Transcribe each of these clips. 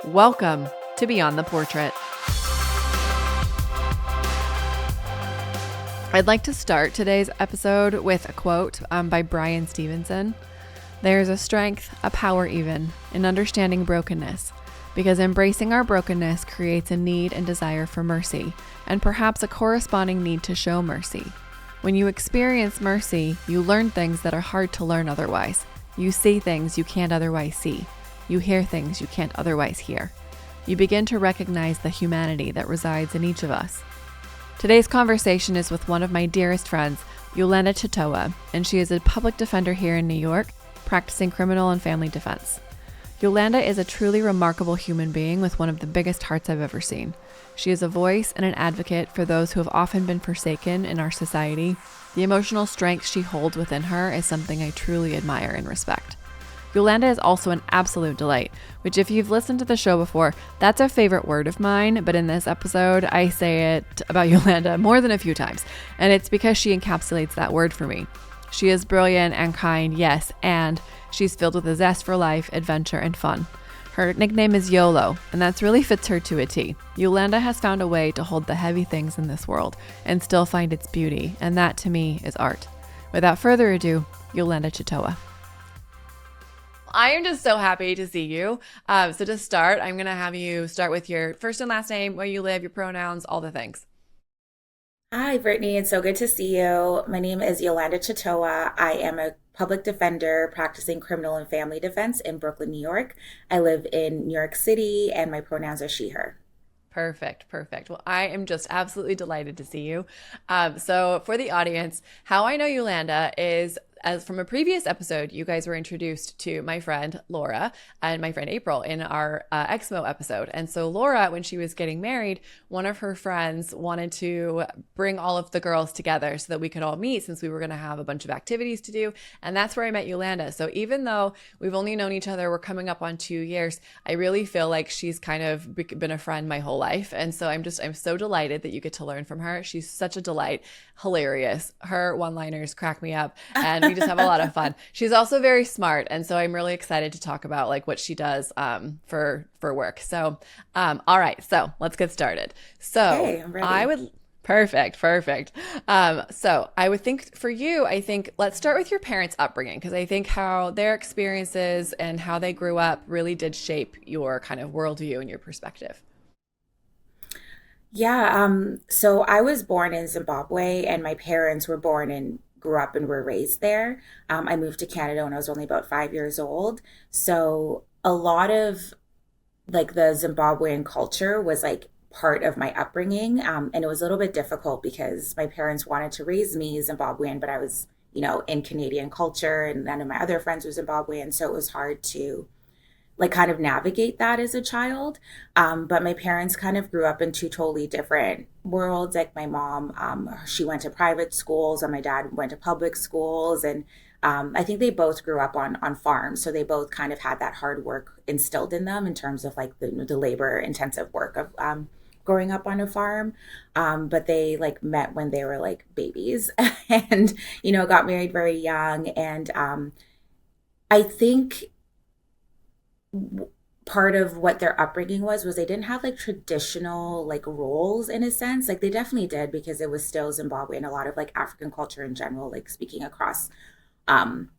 Welcome to Beyond the Portrait. I'd like to start today's episode with a quote by Brian Stevenson. There is a strength, a power even, in understanding brokenness, because embracing our brokenness creates a need and desire for mercy, and perhaps a corresponding need to show mercy. When you experience mercy, you learn things that are hard to learn otherwise. You see things you can't otherwise see. You hear things you can't otherwise hear. You begin to recognize the humanity that resides in each of us. Today's conversation is with one of my dearest friends, Yolanda Chitohwa, and she is a public defender here in New York, practicing criminal and family defense. Yolanda is a truly remarkable human being with one of the biggest hearts I've ever seen. She is a voice and an advocate for those who have often been forsaken in our society. The emotional strength she holds within her is something I truly admire and respect. Yolanda is also an absolute delight, which if you've listened to the show before, that's a favorite word of mine, but in this episode, I say it about Yolanda more than a few times, and it's because she encapsulates that word for me. She is brilliant and kind, yes, and she's filled with a zest for life, adventure, and fun. Her nickname is YOLO, and that really fits her to a T. Yolanda has found a way to hold the heavy things in this world and still find its beauty, and that to me is art. Without further ado, Yolanda Chitohwa. I am just so happy to see you. So to start, I'm going to have you start with your first and last name, where you live, your pronouns, all the things. Hi, Brittany. It's so good to see you. My name is Yolanda Chitohwa. I am a public defender practicing criminal and family defense in Brooklyn, New York. I live in New York City, and my pronouns are she, her. Perfect. Well, I am just absolutely delighted to see you. So for the audience, how I know Yolanda is, as from a previous episode, you guys were introduced to my friend Laura and my friend April in our Exmo episode. And so Laura, when she was getting married, one of her friends wanted to bring all of the girls together so that we could all meet, since we were going to have a bunch of activities to do. And that's where I met Yolanda. So even though we've only known each other, we're coming up on 2 years, I really feel like she's kind of been a friend my whole life. And so I'm so delighted that you get to learn from her. She's such a delight, hilarious. Her one-liners crack me up, and we just have a lot of fun. She's also very smart, and so I'm really excited to talk about like what she does for work. So all right, so let's get started. So Okay, I'm ready. I would perfect. So I would think for you, I think let's start with your parents' upbringing, because I think how their experiences and how they grew up really did shape your kind of worldview and your perspective. Yeah, so I was born in Zimbabwe, and my parents were born and grew up and were raised there. I moved to Canada when I was only about 5 years old. So a lot of like the Zimbabwean culture was like part of my upbringing. And it was a little bit difficult because my parents wanted to raise me Zimbabwean, but I was, in Canadian culture, and none of my other friends were Zimbabwean. So it was hard to like kind of navigate that as a child. But my parents kind of grew up in two totally different worlds. Like my mom, she went to private schools, and my dad went to public schools. And I think they both grew up on farms. So they both kind of had that hard work instilled in them in terms of like the labor intensive work of growing up on a farm. But they like met when they were like babies and, got married very young. And I think part of what their upbringing was they didn't have like traditional like roles in a sense. Like they definitely did, because it was still Zimbabwe and a lot of like African culture in general, like speaking across um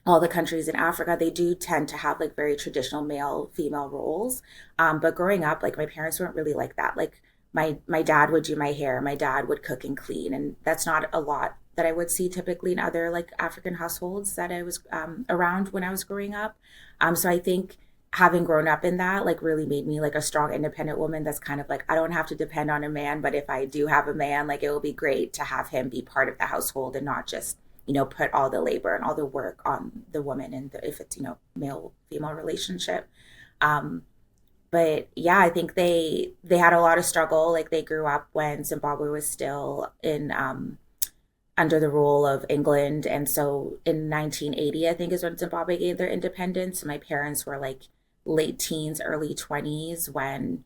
all the countries in Africa, they do tend to have like very traditional male female roles. But growing up, like my parents weren't really like that. Like my dad would do my hair, my dad would cook and clean, and that's not a lot that I would see typically in other like African households that I was around when I was growing up. So I think having grown up in that like really made me like a strong independent woman that's kind of like, I don't have to depend on a man, but if I do have a man, like it will be great to have him be part of the household and not just put all the labor and all the work on the woman, and if it's male female relationship. But yeah, I think they had a lot of struggle. Like they grew up when Zimbabwe was still in under the rule of England, and so in 1980 I think is when Zimbabwe gained their independence. My parents were like late teens, early 20s when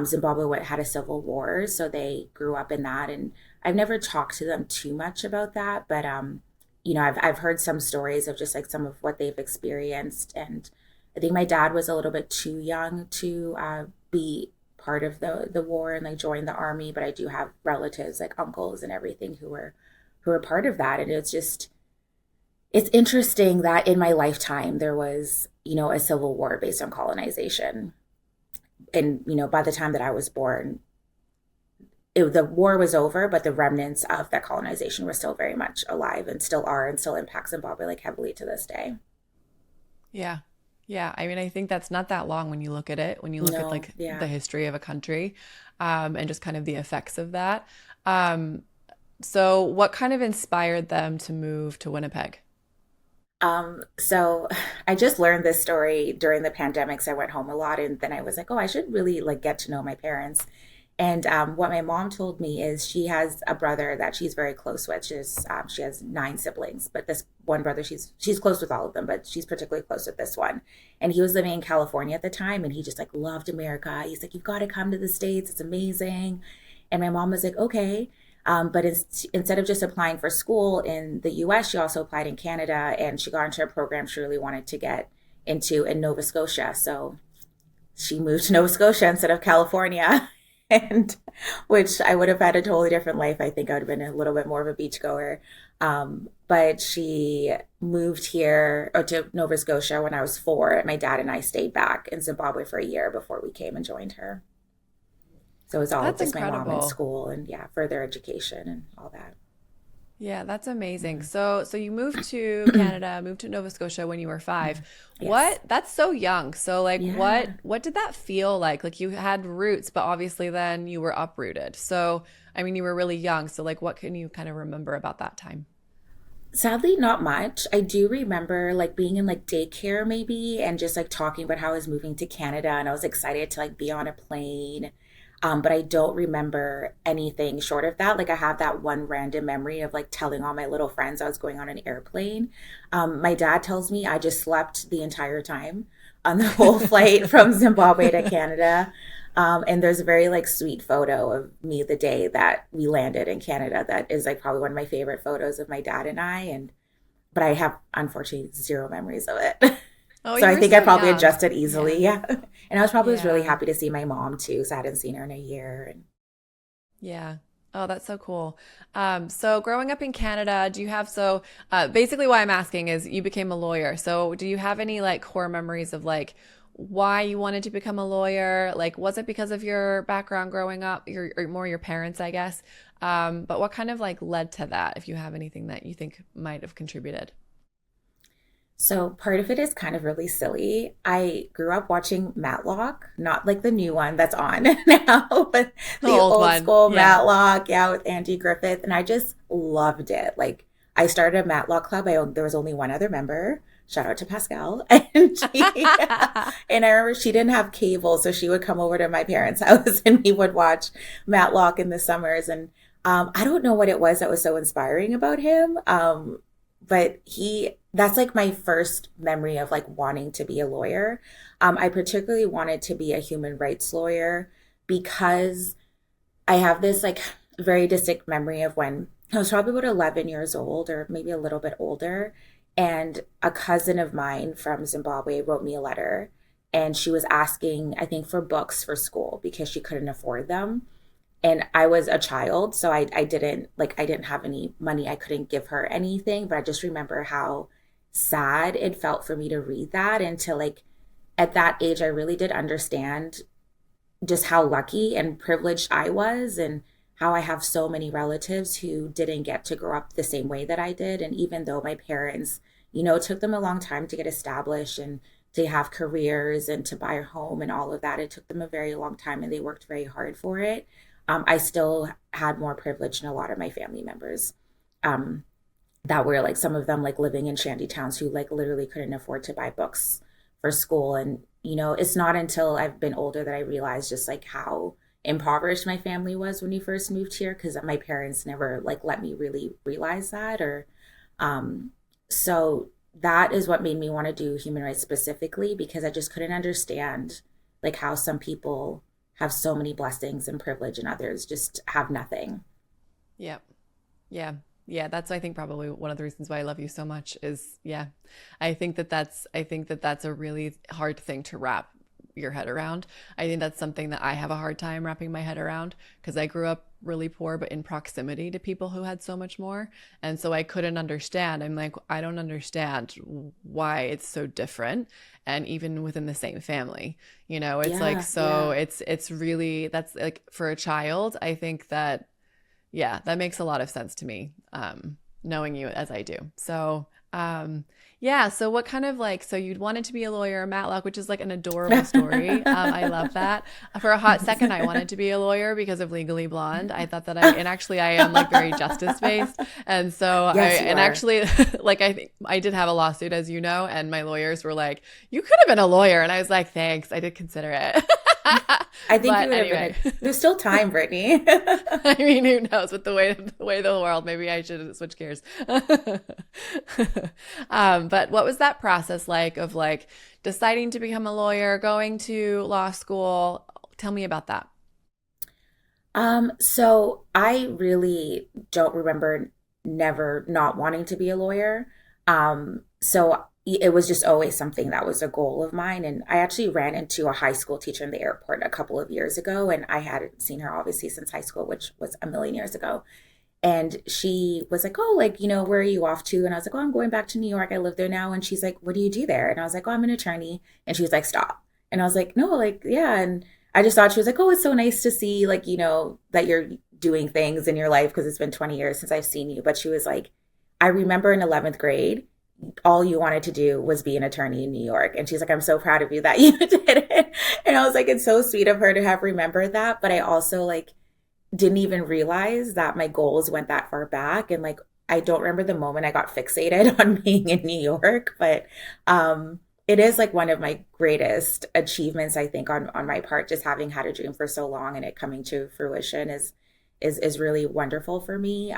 Zimbabwe had a civil war. So they grew up in that. And I've never talked to them too much about that. But, I've heard some stories of just like some of what they've experienced. And I think my dad was a little bit too young to be part of the war and like join the army, but I do have relatives like uncles and everything who were part of that. And it's interesting that in my lifetime there was, a civil war based on colonization. And, by the time that I was born, the war was over, but the remnants of that colonization were still very much alive and still are and still impact Zimbabwe like heavily to this day. Yeah. Yeah. I mean, I think that's not that long when you look at it, when you look at No, like the yeah. history of a country, and just kind of the effects of that. Um, so what kind of inspired them to move to Winnipeg? So I just learned this story during the pandemic. So I went home a lot and then I was like, oh, I should really like get to know my parents. And what my mom told me is she has a brother that she's very close with. She has nine siblings, but this one brother, she's close with all of them, but she's particularly close with this one. And he was living in California at the time, and he just like loved America. He's like, you've got to come to the States. It's amazing. And my mom was like, okay. Instead of just applying for school in the US, she also applied in Canada, and she got into a program she really wanted to get into in Nova Scotia. So she moved to Nova Scotia instead of California, and which I would have had a totally different life. I think I would have been a little bit more of a beachgoer. But she moved here or to Nova Scotia when I was 4, and my dad and I stayed back in Zimbabwe for a year before we came and joined her. So it was all That's just my mom in incredible. school and yeah, further education and all that. Yeah, that's amazing. Mhm. So you moved to Canada, moved to Nova Scotia when you were 5. Yes. That's so young. So like Yeah. what did that feel like? Like you had roots, but obviously then you were uprooted. So I mean you were really young. So like what can you kind of remember about that time? Sadly, not much. I do remember like being in like daycare maybe and just like talking about how I was moving to Canada and I was excited to like be on a plane. But I don't remember anything short of that. Like I have that one random memory of like telling all my little friends I was going on an airplane. My dad tells me I just slept the entire time on the whole flight from Zimbabwe to Canada. And there's a very like sweet photo of me the day that we landed in Canada. That is like probably one of my favorite photos of my dad and I. And but I have unfortunately zero memories of it. Oh, So you I were think I so probably young. adjusted easily. Yeah. Yeah. And I was probably just really Yeah. happy to see my mom too. So I hadn't seen her in a year. And Yeah. Oh, that's so cool. So growing up in Canada, do you have basically why I'm asking is you became a lawyer. So do you have any like core memories of like why you wanted to become a lawyer? Like, was it because of your background growing up, or more your parents, I guess? But what kind of like led to that, if you have anything that you think might have contributed? so part of it is kind of really silly. I grew up watching Matlock, not like the new one that's on now, but The the old old one. school Yeah. Matlock, yeah, with Andy Griffith. And I just loved it. Like I started a Matlock club. There was only one other member. Shout out to Pascal. And I remember she didn't have cable, so she would come over to my parents' house and we would watch Matlock in the summers. And I don't know what it was that was so inspiring about him. But that's like my first memory of like wanting to be a lawyer. I particularly wanted to be a human rights lawyer because I have this like very distinct memory of when I was probably about 11 years old or maybe a little bit older. And a cousin of mine from Zimbabwe wrote me a letter and she was asking, I think, for books for school because she couldn't afford them. And I was a child, so I didn't have any money. I couldn't give her anything, but I just remember how sad it felt for me to read that and to like at that age I really did understand just how lucky and privileged I was and how I have so many relatives who didn't get to grow up the same way that I did. And even though my parents, it took them a long time to get established and to have careers and to buy a home and all of that, it took them a very long time and they worked very hard for it. I still had more privilege than a lot of my family members. Um, that were like some of them like living in shanty towns who like literally couldn't afford to buy books for school. And, it's not until I've been older that I realized just like how impoverished my family was when we first moved here because my parents never like let me really realize that or um so that is what made me want to do human rights specifically because I just couldn't understand like how some people have so many blessings and privilege and others just have nothing. Yeah. Yeah. Yeah, that's I think probably one of the reasons why I love you so much is yeah. I think that that's a really hard thing to wrap your head around. I think that's something that I have a hard time wrapping my head around because I grew up really poor but in proximity to people who had so much more. And so I couldn't understand. I'm like, I don't understand why it's so different and even within the same family. You know, it's like Yeah, so yeah. it's really that's like for a child, I think that yeah, that makes a lot of sense to me, knowing you as I do. So, yeah. So, what kind of like, so you'd wanted to be a lawyer, Matlock, which is like an adorable story. I love that. For a hot second, I wanted to be a lawyer because of Legally Blonde. I thought that and actually, I am like very justice based. And so, Yes, you and are. actually, like, I think I did have a lawsuit, as you know, and my lawyers were like, you could have been a lawyer. And I was like, thanks. I did consider it. I think you But would have been anyway. a, there's still time, Brittany. I mean, who knows with the way of the world, maybe I should switch gears. But what was that process like of like deciding to become a lawyer, going to law school? Tell me about that. So I really don't remember never not wanting to be a lawyer. So it was just always something that was a goal of mine. And I actually ran into a high school teacher in the airport a couple of years ago, and I hadn't seen her obviously since high school, which was a million years ago. And she was like, "Oh, like, where are you off to?" And I was like, "Oh, I'm going back to New York. I live there now." And she's like, "What do you do there?" And I was like, "Oh, I'm an attorney." And she was like, "Stop." And I was like, "No, like, yeah." And I just thought she was like, "Oh, it's so nice to see, like, that you're doing things in your life because it's been 20 years since I've seen you." But she was like, "I remember in 11th grade, all you wanted to do was be an attorney in New York." And she's like, "I'm so proud of you that you did it." And I was like, it's so sweet of her to have remembered that. But I also like didn't even realize that my goals went that far back. And like, I don't remember the moment I got fixated on being in New York, but it is like one of my greatest achievements, I think, on my part, just having had a dream for so long and it coming to fruition is really wonderful for me.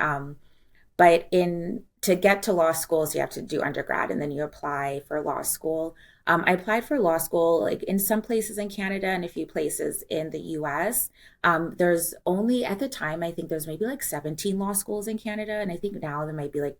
But in to get to law schools, you have to do undergrad and then you apply for law school. I applied for law school like in some places in Canada and a few places in the US. There's only at the time, I think there's maybe like 17 law schools in Canada. And I think now there might be like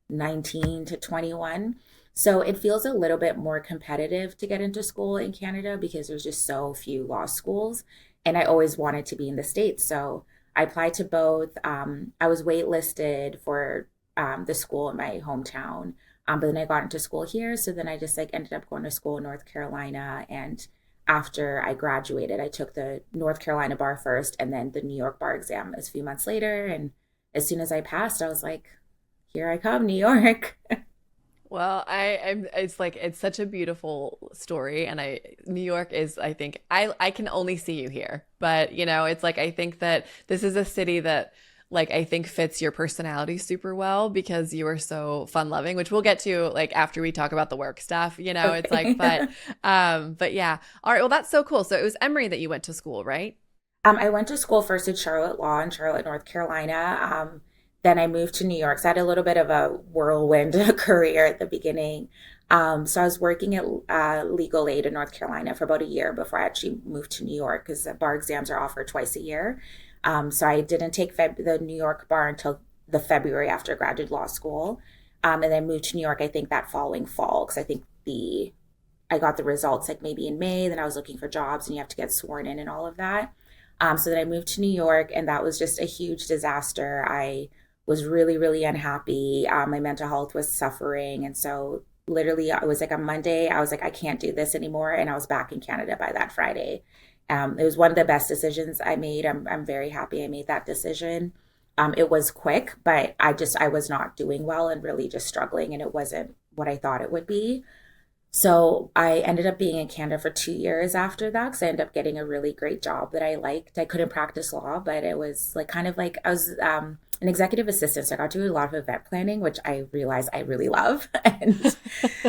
19 to 21. So it feels a little bit more competitive to get into school in Canada because there's just so few law schools. And I always wanted to be in the States. So I applied to both. I was waitlisted for the school in my hometown. But then I got into school here. So then I just like ended up going to school in North Carolina. And after I graduated, I took the North Carolina bar first and then the New York bar exam a few months later. And as soon as I passed, I was like, here I come, New York. Well, I'm it's like it's such a beautiful story and I New York is I think I can only see you here. But, you know, it's like I think that this is a city that like I think fits your personality super well because you are so fun loving, which we'll get to like after we talk about the work stuff, you know, it's like Okay. but yeah. All right, well that's so cool. So it was Emory that you went to school, right? I went to school first at Charlotte Law in Charlotte, North Carolina. Then I moved to New York. So I had a little bit of a whirlwind career at the beginning. So I was working at legal aid in North Carolina for about a year before I actually moved to New York because the bar exams are offered twice a year. So I didn't take the New York bar until the February after graduate law school. And then moved to New York, I think that following fall, because I think I got the results like maybe in May. Then I was looking for jobs and you have to get sworn in and all of that. So then I moved to New York, and that was just a huge disaster. I was really, really unhappy. My mental health was suffering. And so literally, I was like on Monday, I was like, I can't do this anymore. And I was back in Canada by that Friday. It was one of the best decisions I made. I'm very happy I made that decision. It was quick, but I was not doing well and really just struggling, and it wasn't what I thought it would be. So I ended up being in Canada for 2 years after that because I ended up getting a really great job that I liked. I couldn't practice law, but it was like kind of like I was an executive assistant. So I got to do a lot of event planning, which I realized I really love. And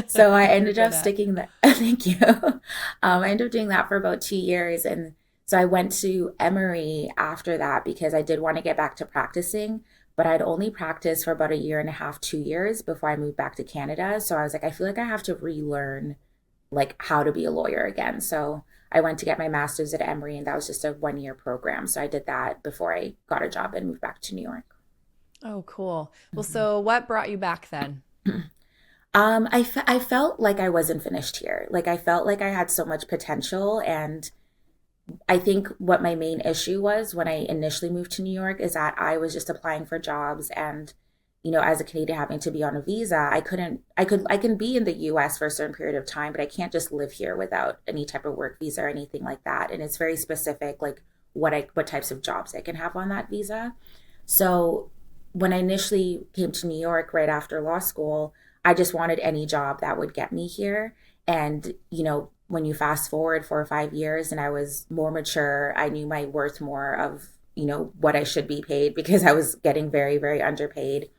so I I'm really ended good up at. sticking that. Thank you. I ended up doing that for about 2 years. And so I went to Emory after that because I did want to get back to practicing, but I'd only practiced for about a year and a half, 2 years before I moved back to Canada. So I was like, I feel like I have to relearn like how to be a lawyer again. So I went to get my master's at Emory, and that was just a 1 year program. So I did that before I got a job and moved back to New York. Oh, cool. Well, so what brought you back then? I felt like I wasn't finished here. Like I felt like I had so much potential. And I think what my main issue was when I initially moved to New York is that I was just applying for jobs and, as a Canadian having to be on a visa, I can be in the US for a certain period of time, but I can't just live here without any type of work visa or anything like that. And it's very specific, like what types of jobs I can have on that visa. So when I initially came to New York right after law school, I just wanted any job that would get me here. And, when you fast forward 4 or 5 years and I was more mature, I knew my worth more of, what I should be paid because I was getting very, very underpaid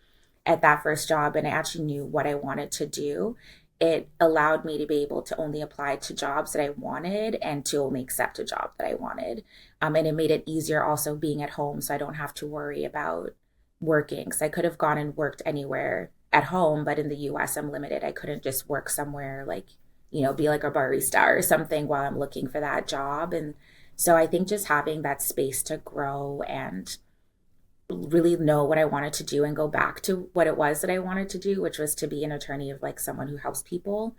at that first job. And I actually knew what I wanted to do. It allowed me to be able to only apply to jobs that I wanted and to only accept a job that I wanted. And it made it easier also being at home. So I don't have to worry about working because I could have gone and worked anywhere at home, but in the US, I'm limited. I couldn't just work somewhere like, be like a barista or something while I'm looking for that job. And so I think just having that space to grow and really know what I wanted to do and go back to what it was that I wanted to do, which was to be an attorney of like someone who helps people,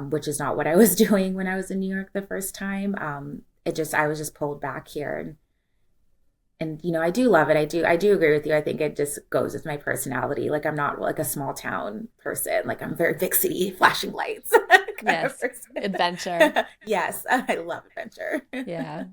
which is not what I was doing when I was in New York the first time. I was just pulled back here and I do love it. I do agree with you. I think it just goes with my personality. Like I'm not like a small town person. Like I'm very big city, flashing lights. Yes. Adventure. Yes. I love adventure. Yeah.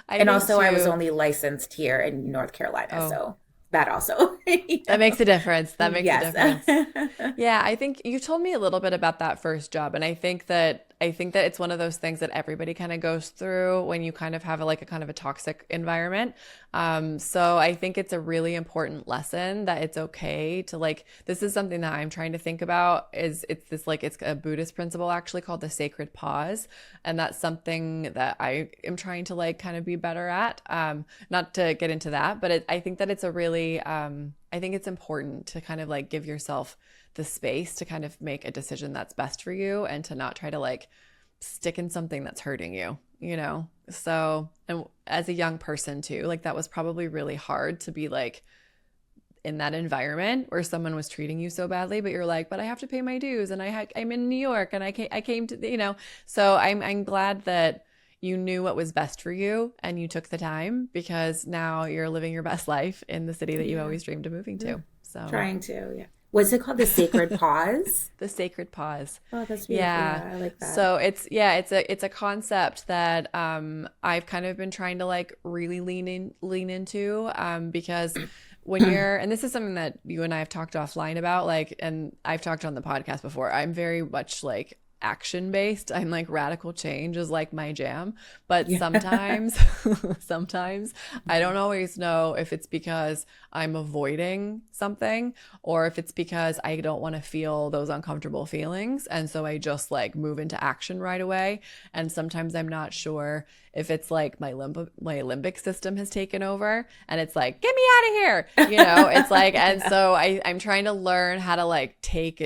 And also I was only licensed here in North Carolina. So that also. That makes a difference. That makes Yes. a difference. Yeah. I think you told me a little bit about that first job. And I think that it's one of those things that everybody kind of goes through when you kind of have a kind of a toxic environment. So I think it's a really important lesson that it's okay to this is something that I'm trying to think about it's a Buddhist principle actually called the sacred pause. And that's something that I am trying to kind of be better at. Not to get into that, but I think that it's a really, I think it's important to kind of give yourself the space to kind of make a decision that's best for you and to not try to stick in something that's hurting you, So, and as a young person too, that was probably really hard to be in that environment where someone was treating you so badly, but you're but I have to pay my dues and I'm in New York and I came to, so I'm glad that you knew what was best for you and you took the time because now you're living your best life in the city that you always dreamed of moving to. So trying to, yeah. What's it called? The sacred pause? The sacred pause. Oh, that's beautiful. Yeah. I like that. So it's a concept that I've kind of been trying to really lean into because when you're, and this is something that you and I have talked offline about, and I've talked on the podcast before, I'm very much action based. I'm radical change is my jam, but sometimes I don't always know if it's because I'm avoiding something or if it's because I don't want to feel those uncomfortable feelings, and so I just move into action right away. And sometimes I'm not sure if it's my limbic system has taken over and it's get me out of here, it's and so I'm trying to learn how to take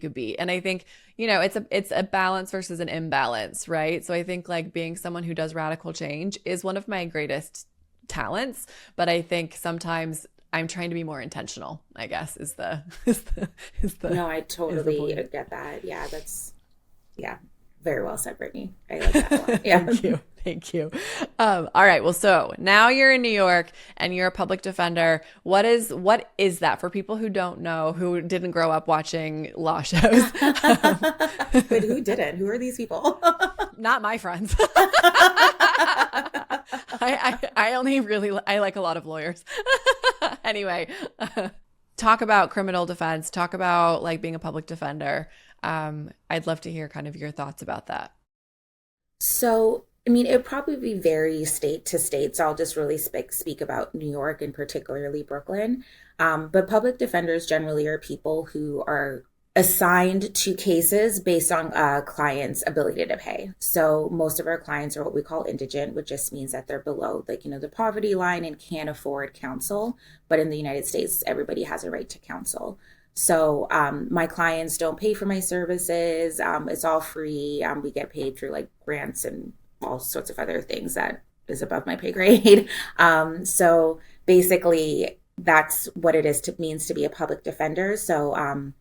a beat. And I think it's a balance versus an imbalance, right? So I think being someone who does radical change is one of my greatest talents, but I think sometimes I'm trying to be more intentional, I guess is the No, I totally get that. Yeah, very well said, Brittany. I like that a lot. Yeah. Thank you. All right. Well, so now you're in New York and you're a public defender. What is that for people who don't know, who didn't grow up watching law shows? But who didn't? Who are these people? Not my friends. I like a lot of lawyers. Anyway, talk about criminal defense. Talk about being a public defender. I'd love to hear kind of your thoughts about that. So, I mean, it'd probably vary state to state. So I'll just really speak about New York and particularly Brooklyn. But public defenders generally are people who are assigned to cases based on a client's ability to pay. So most of our clients are what we call indigent, which just means that they're below the poverty line and can't afford counsel. But in the United States, everybody has a right to counsel. So my clients don't pay for my services. It's all free. We get paid through grants and all sorts of other things that is above my pay grade. So basically, that's what it is to means to be a public defender. So,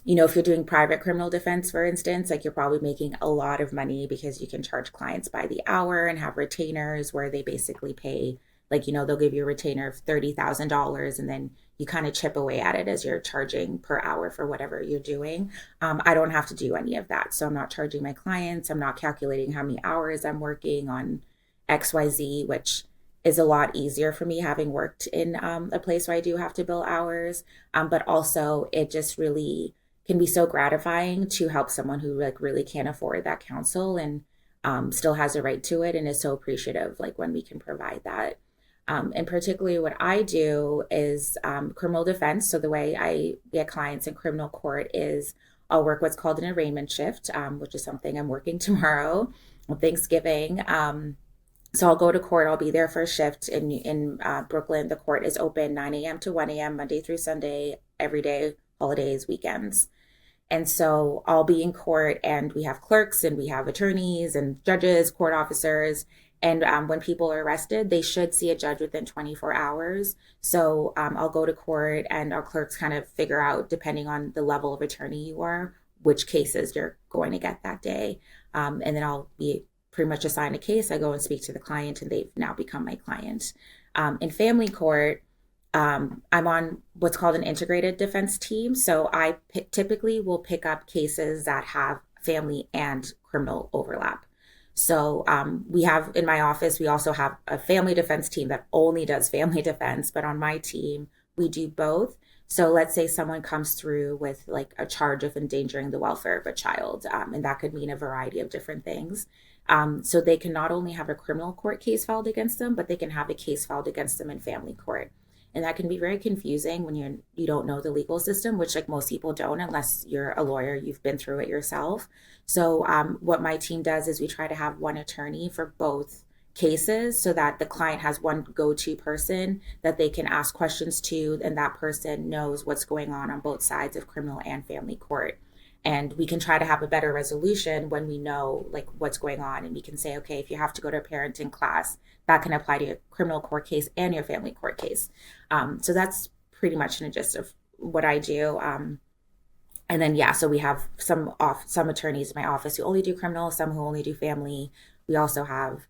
you know, if you're doing private criminal defense, for instance, like you're probably making a lot of money because you can charge clients by the hour and have retainers where they basically pay, like, you know, they'll give you a retainer of $30,000 and then you kind of chip away at it as you're charging per hour for whatever you're doing. I don't have to do any of that. So I'm not charging my clients. I'm not calculating how many hours I'm working on XYZ, which is a lot easier for me having worked in a place where I do have to bill hours. But also, it just really can be so gratifying to help someone who like really can't afford that counsel and still has a right to it and is so appreciative like when we can provide that. And particularly what I do is criminal defense. So the way I get clients in criminal court is I'll work what's called an arraignment shift, which is something I'm working tomorrow on Thanksgiving. So I'll go to court. I'll be there for a shift in Brooklyn. The court is open 9 a.m. to 1 a.m. Monday through Sunday, every day, holidays, weekends. And so I'll be in court and we have clerks and we have attorneys and judges, court officers. And when people are arrested, they should see a judge within 24 hours. So I'll go to court and our clerks kind of figure out, depending on the level of attorney you are, which cases you're going to get that day. And then I'll be pretty much assigned a case. I go and speak to the client and they've now become my client. In family court, I'm on what's called an integrated defense team. So I typically will pick up cases that have family and criminal overlap. So we have in my office, we also have a family defense team that only does family defense. But on my team, we do both. So let's say someone comes through with like a charge of endangering the welfare of a child, and that could mean a variety of different things. So they can not only have a criminal court case filed against them, but they can have a case filed against them in family court. And that can be very confusing when you don't know the legal system, which like most people don't unless you're a lawyer, you've been through it yourself. So what my team does is we try to have one attorney for both cases so that the client has one go-to person that they can ask questions to, and that person knows what's going on both sides of criminal and family court. And we can try to have a better resolution when we know like what's going on, and we can say, okay, if you have to go to a parenting class, that can apply to your criminal court case and your family court case. So that's pretty much in a gist of what I do. And then yeah, so we have some attorneys in my office who only do criminal, some who only do family. We also have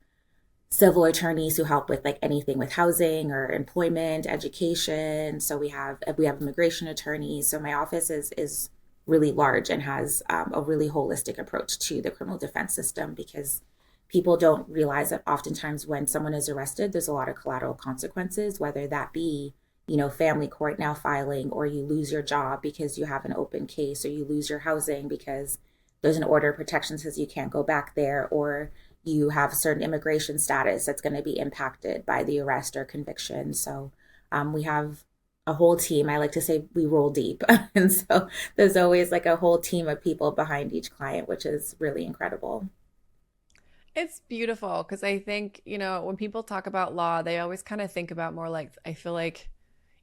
civil attorneys who help with like anything with housing or employment, education. So we have immigration attorneys. So my office is really large and has a really holistic approach to the criminal defense system, because people don't realize that oftentimes when someone is arrested, there's a lot of collateral consequences, whether that be, you know, family court now filing, or you lose your job because you have an open case, or you lose your housing because there's an order of protection says you can't go back there, or you have certain immigration status that's going to be impacted by the arrest or conviction. So we have a whole team. I like to say we roll deep. And so there's always like a whole team of people behind each client, which is really incredible. It's beautiful because I think, you know, when people talk about law, they always kind of think about more like, I feel like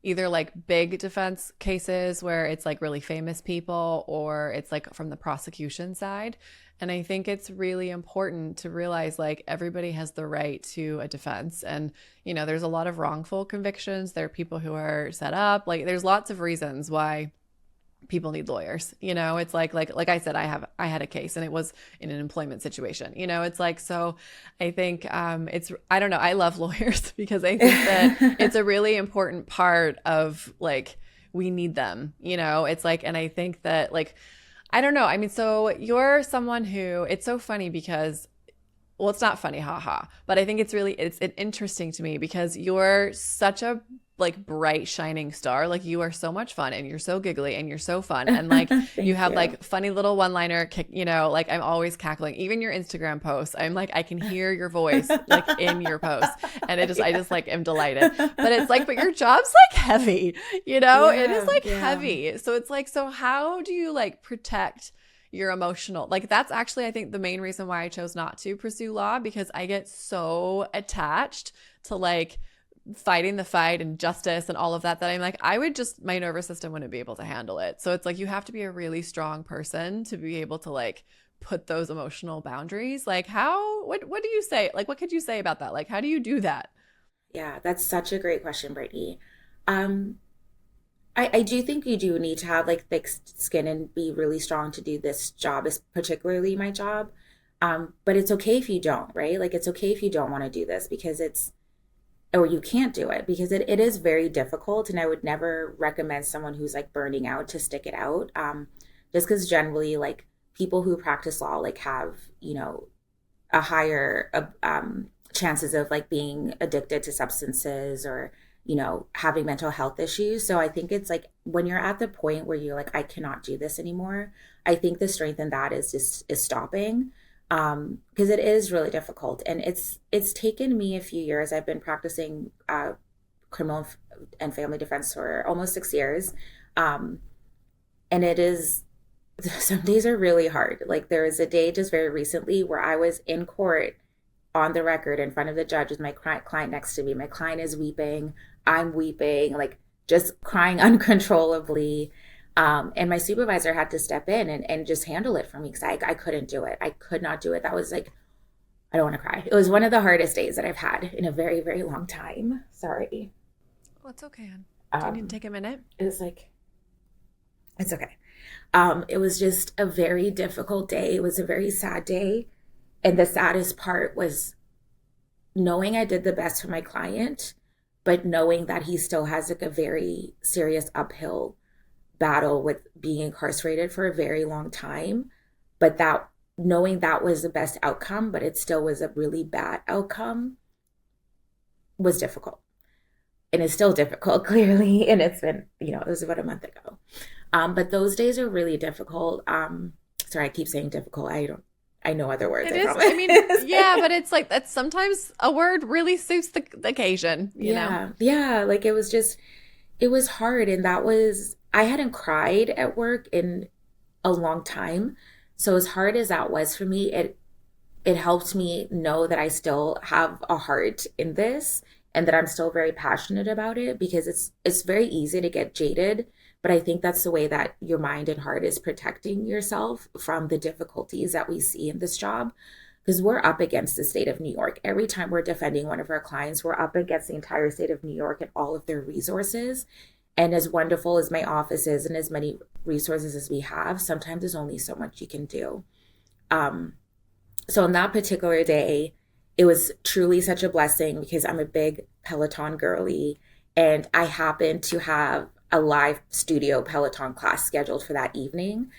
either like big defense cases where it's like really famous people, or it's like from the prosecution side. And I think it's really important to realize like everybody has the right to a defense. And, you know, there's a lot of wrongful convictions. There are people who are set up. Like there's lots of reasons why people need lawyers. You know, it's like I said, I had a case and it was in an employment situation. You know, it's like, so I think I don't know, I love lawyers because I think that it's a really important part of like we need them, you know. It's like, and I think that like I don't know, I mean, so you're someone who, it's so funny because, well, it's not funny, haha, but I think it's interesting to me because you're such a like bright shining star. Like you are so much fun and you're so giggly and you're so fun, and like you have you. like funny little one-liner, you know, like I'm always cackling. Even your Instagram posts, I'm like I can hear your voice like in your posts, and I just like am delighted. But it's like, but your job's like heavy, you know. It is like heavy. So it's like, so how do you like protect your emotional, like that's actually I think the main reason why I chose not to pursue law, because I get so attached to like fighting the fight and justice and all of that I'm like, I would just, my nervous system wouldn't be able to handle it. So it's like you have to be a really strong person to be able to like put those emotional boundaries. Like what do you say, like what could you say about that? Like how do you do that? Yeah, that's such a great question, Brittany. Um, I do think you do need to have like thick skin and be really strong to do this job, is particularly my job. But it's okay if you don't, right? Like it's okay if you don't want to do this because it's, or you can't do it because it is very difficult. And I would never recommend someone who's like burning out to stick it out. Just because generally like people who practice law like have, a higher chances of like being addicted to substances or having mental health issues. So I think it's like when you're at the point where you're like, I cannot do this anymore, I think the strength in that is stopping, because it is really difficult. And it's taken me a few years. I've been practicing criminal and family defense for almost 6 years. um, and it is, some days are really hard. Like there was a day just very recently where I was in court on the record in front of the judge with my client next to me. My client is weeping. I'm weeping, like just crying uncontrollably. And my supervisor had to step in and just handle it for me because I couldn't do it. I could not do it. That was like, I don't want to cry. It was one of the hardest days that I've had in a very, very long time. Sorry. Well, it's okay, hon. Do you need to take a minute? It was like, it's okay. It was just a very difficult day. It was a very sad day. And the saddest part was knowing I did the best for my client, but knowing that he still has like a very serious uphill battle with being incarcerated for a very long time. But that knowing that was the best outcome, but it still was a really bad outcome, was difficult. And it's still difficult, clearly. And it's been, it was about a month ago. But those days are really difficult. Sorry, I keep saying difficult. I know other words. It is. Promise. I mean, yeah, but it's like that's sometimes a word really suits the occasion, you know? Yeah. Like it was hard. And I hadn't cried at work in a long time. So as hard as that was for me, it helped me know that I still have a heart in this and that I'm still very passionate about it, because it's very easy to get jaded. But I think that's the way that your mind and heart is protecting yourself from the difficulties that we see in this job. Because we're up against the state of New York. Every time we're defending one of our clients, we're up against the entire state of New York and all of their resources. And as wonderful as my office is and as many resources as we have, sometimes there's only so much you can do. So on that particular day, it was truly such a blessing because I'm a big Peloton girly, and I happened to have a live studio Peloton class scheduled for that evening.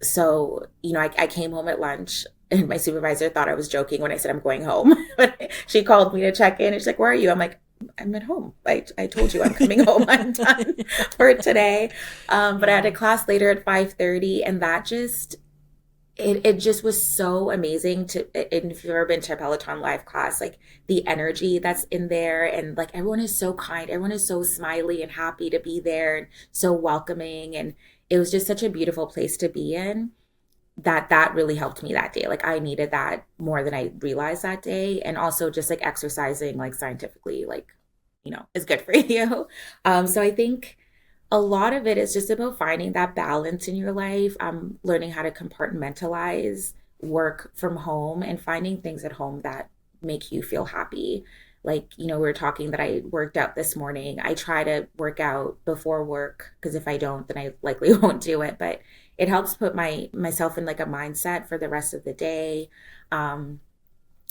So, I came home at lunch and my supervisor thought I was joking when I said I'm going home. But she called me to check in and she's like, where are you? I'm like, I'm at home. I told you I'm coming home. I'm done for today. But I had a class later at 5:30, and that just, it just was so amazing and if you've ever been to a Peloton live class, like the energy that's in there, and like everyone is so kind, everyone is so smiley and happy to be there and so welcoming. And it was just such a beautiful place to be in, that really helped me that day. Like I needed that more than I realized that day. And also just like exercising, like scientifically, like, is good for you. So I think a lot of it is just about finding that balance in your life, learning how to compartmentalize work from home and finding things at home that make you feel happy. Like, we were talking that I worked out this morning. I try to work out before work because if I don't, then I likely won't do it. But it helps put myself in like a mindset for the rest of the day. I'm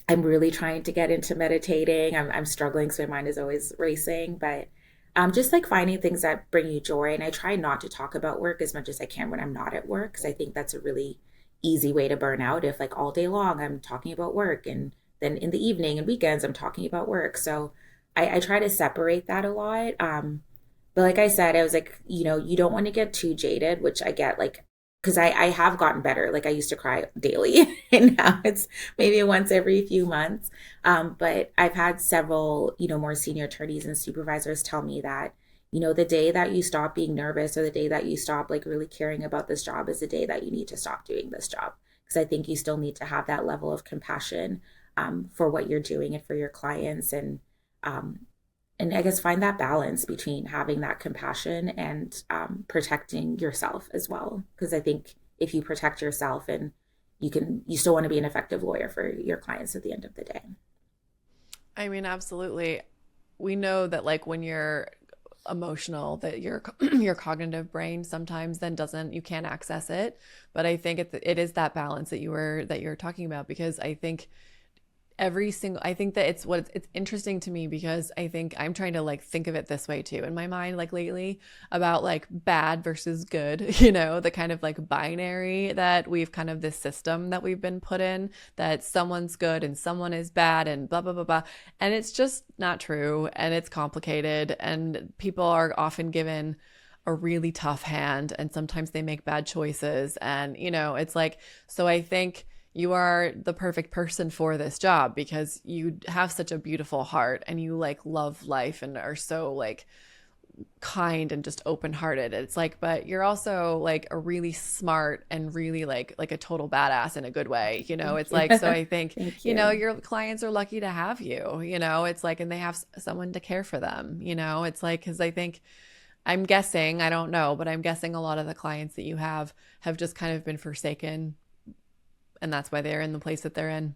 really trying to get into meditating. I'm struggling, so my mind is always racing, but just like finding things that bring you joy. And I try not to talk about work as much as I can when I'm not at work, because I think that's a really easy way to burn out if like all day long I'm talking about work, and then in the evening and weekends I'm talking about work. So I try to separate that a lot. But like I said, I was like, you don't want to get too jaded, which I get, like, because I have gotten better. Like I used to cry daily and now it's maybe once every few months. But I've had several, more senior attorneys and supervisors tell me that, the day that you stop being nervous or the day that you stop like really caring about this job is the day that you need to stop doing this job. Because I think you still need to have that level of compassion for what you're doing and for your clients. And I guess find that balance between having that compassion and protecting yourself as well. Because I think if you protect yourself, and you still want to be an effective lawyer for your clients at the end of the day. I mean, absolutely. We know that like when you're emotional, that your your cognitive brain sometimes then doesn't, you can't access it. But I think it is that balance that you're talking about, because I think I think that it's interesting to me, because I think I'm trying to like think of it this way too in my mind, like lately, about like bad versus good, the kind of like binary that we've kind of this system that we've been put in, that someone's good and someone is bad and blah, blah, blah, blah. And it's just not true. And it's complicated, and people are often given a really tough hand, and sometimes they make bad choices. And, it's like, so I think you are the perfect person for this job, because you have such a beautiful heart, and you like love life and are so like kind and just open-hearted. It's like, but you're also like a really smart and really like a total badass in a good way. It's like, so I think, your clients are lucky to have you, it's like, and they have someone to care for them, it's like, because I think, I'm guessing, I don't know, but I'm guessing a lot of the clients that you have just kind of been forsaken, and that's why they're in the place that they're in,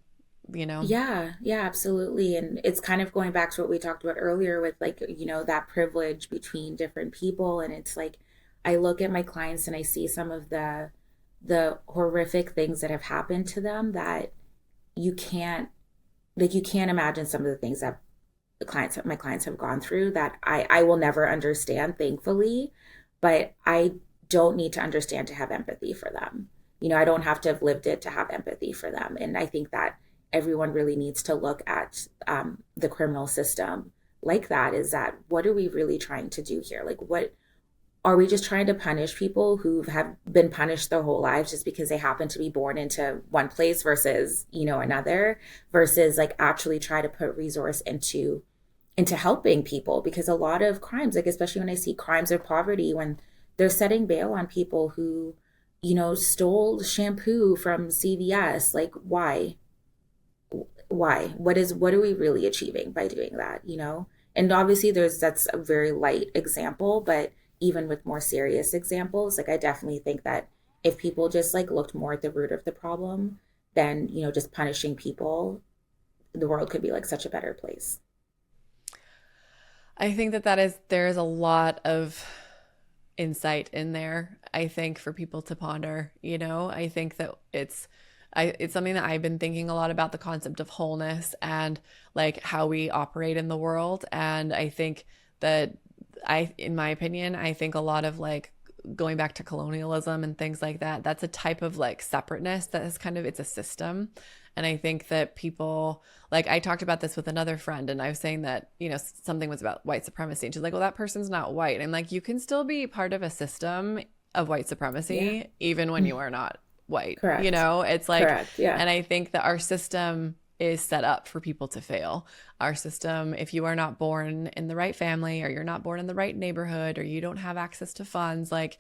Yeah, absolutely. And it's kind of going back to what we talked about earlier with like, that privilege between different people. And it's like, I look at my clients and I see some of the horrific things that have happened to them, that you can't imagine some of the things that my clients have gone through, that I will never understand, thankfully, but I don't need to understand to have empathy for them. I don't have to have lived it to have empathy for them. And I think that everyone really needs to look at the criminal system like that. Is that, what are we really trying to do here? Like, what are we just trying to punish people who have been punished their whole lives just because they happen to be born into one place versus, another, versus like actually try to put resource into helping people? Because a lot of crimes, like especially when I see crimes of poverty, when they're setting bail on people who stole shampoo from CVS. Like, why? What are we really achieving by doing that? And obviously that's a very light example, but even with more serious examples, like I definitely think that if people just like looked more at the root of the problem than, just punishing people, the world could be like such a better place. I think there is a lot of insight in there, I think, for people to ponder. I think that it's something that I've been thinking a lot about, the concept of wholeness and like how we operate in the world. And I think that in my opinion, I think a lot of like going back to colonialism and things like that, that's a type of like separateness that is kind of, it's a system. And I think that people, like I talked about this with another friend, and I was saying that, something was about white supremacy. And she's like, well, that person's not white. And I'm like, you can still be part of a system of white supremacy, even when you are not white. Correct. It's like, correct. Yeah. And I think that our system is set up for people to fail. Our system, if you are not born in the right family, or you're not born in the right neighborhood, or you don't have access to funds, like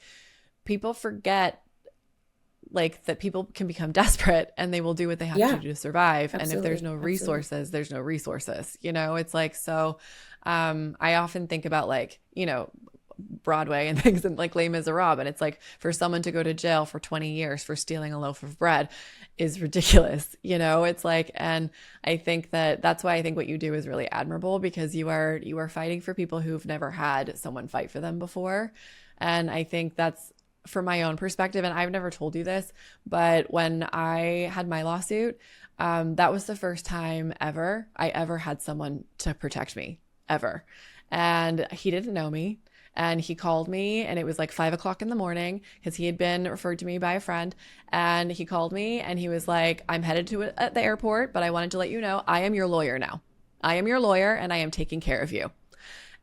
people forget like that people can become desperate and they will do what they have to do to survive. Absolutely. And if there's no resources, there's no resources, it's like, so I often think about like, Broadway and things, and like Les Miserables, and it's like, for someone to go to jail for 20 years for stealing a loaf of bread is ridiculous. It's like, and I think that's why I think what you do is really admirable, because you are fighting for people who've never had someone fight for them before. And I think that's, from my own perspective, and I've never told you this, but when I had my lawsuit, that was the first time I ever had someone to protect me, ever. And he didn't know me. And he called me, and it was like 5:00 in the morning, because he had been referred to me by a friend. And he called me and he was like, I'm headed to it at the airport, but I wanted to let you know I am your lawyer now. I am your lawyer, and I am taking care of you.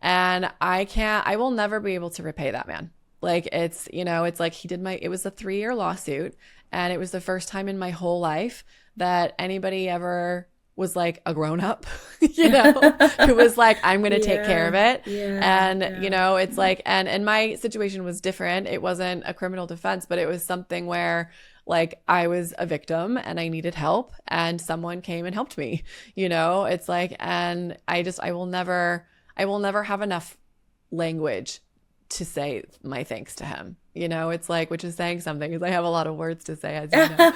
And I will never be able to repay that man. Like it's, it's like it was a 3-year lawsuit, and it was the first time in my whole life that anybody ever was like a grown up, who was like, I'm going to take care of it. And, it's like, and my situation was different. It wasn't a criminal defense, but it was something where like I was a victim and I needed help, and someone came and helped me, it's like, and I will never have enough language to say my thanks to him. You know, it's like, which is saying something because I have a lot of words to say, as you know.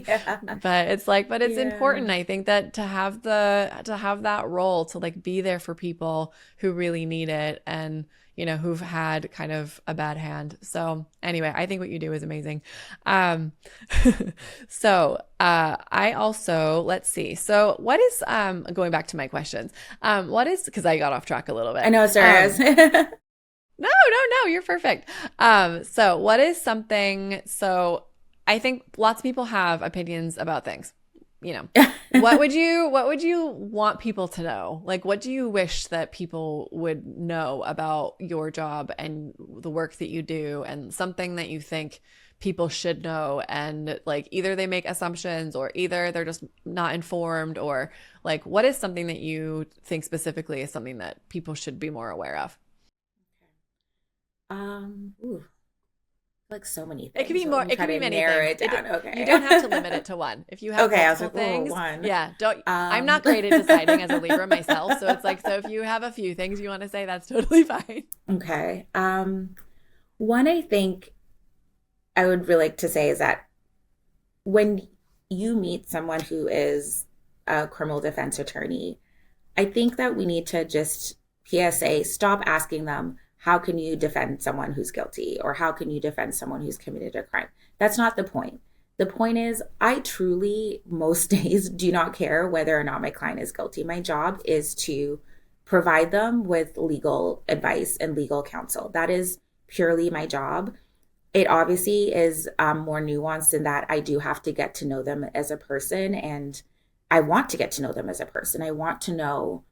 Yeah. But it's like, but it's Yeah. important, I think, that to have that role to like be there for people who really need it and, you know, who've had kind of a bad hand. So anyway, I think what you do is amazing. So I also, let's see. So what is, going back to my questions, what is, because I got off track a little bit. I know, sorry. No, you're perfect. So what is something, so I think lots of people have opinions about things, you know. What would you want people to know? Like, what do you wish that people would know about your job and the work that you do, and something that you think people should know, and like either they make assumptions or either they're just not informed, or like what is something that you think specifically is something that people should be more aware of? Ooh, like so many It could things. be So more. let me It try could be to many narrow things. it down. Okay. You don't have to limit it to one. If you have Okay, I was multiple like, things, one. yeah. Don't. I'm Um, not great at deciding as a Libra myself, so it's like, so if you have a few things you want to say, that's totally fine. okay. One I think I would really like to say is that when you meet someone who is a criminal defense attorney, I think that we need to just PSA, stop asking them, how can you defend someone who's guilty? Or how can you defend someone who's committed a crime? That's not the point. The point is, I truly, most days, do not care whether or not my client is guilty. My job is to provide them with legal advice and legal counsel. That is purely my job. It obviously is more nuanced in that I do have to get to know them as a person, and I want to get to know them as a person. I want to know,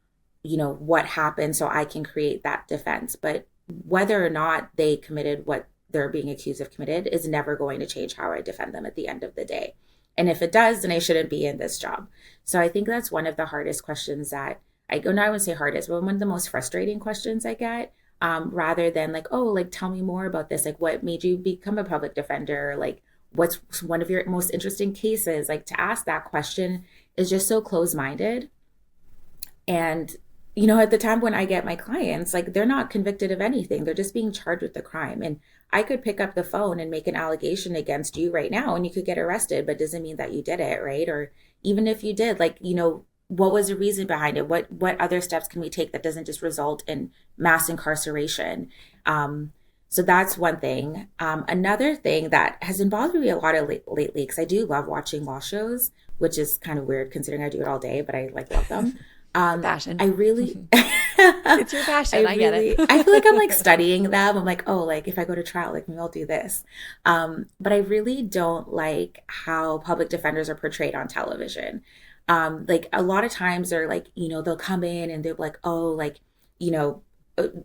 you know, what happened so I can create that defense. But whether or not they committed what they're being accused of committed is never going to change how I defend them at the end of the day. And if it does, then I shouldn't be in this job. So I think that's one of the hardest questions that I go, now I wouldn't say hardest, but one of the most frustrating questions I get, rather than like, oh, like, tell me more about this. Like, what made you become a public defender? Like, what's one of your most interesting cases? Like, to ask that question is just so close-minded. And, you know, at the time when I get my clients, like, they're not convicted of anything. They're just being charged with the crime. And I could pick up the phone and make an allegation against you right now and you could get arrested, but doesn't mean that you did it, right? Or even if you did, like, you know, what was the reason behind it? What other steps can we take that doesn't just result in mass incarceration? So that's one thing. Another thing that has been bothering me a lot lately, because I do love watching law shows, which is kind of weird considering I do it all day, but I like love them. Passion. I really, It's your passion. I get it. I feel like I'm like studying them. I'm like, oh, like if I go to trial, like maybe I'll do this. But I really don't like how public defenders are portrayed on television. Like a lot of times they're like, you know, they'll come in and they're like, oh, like, you know,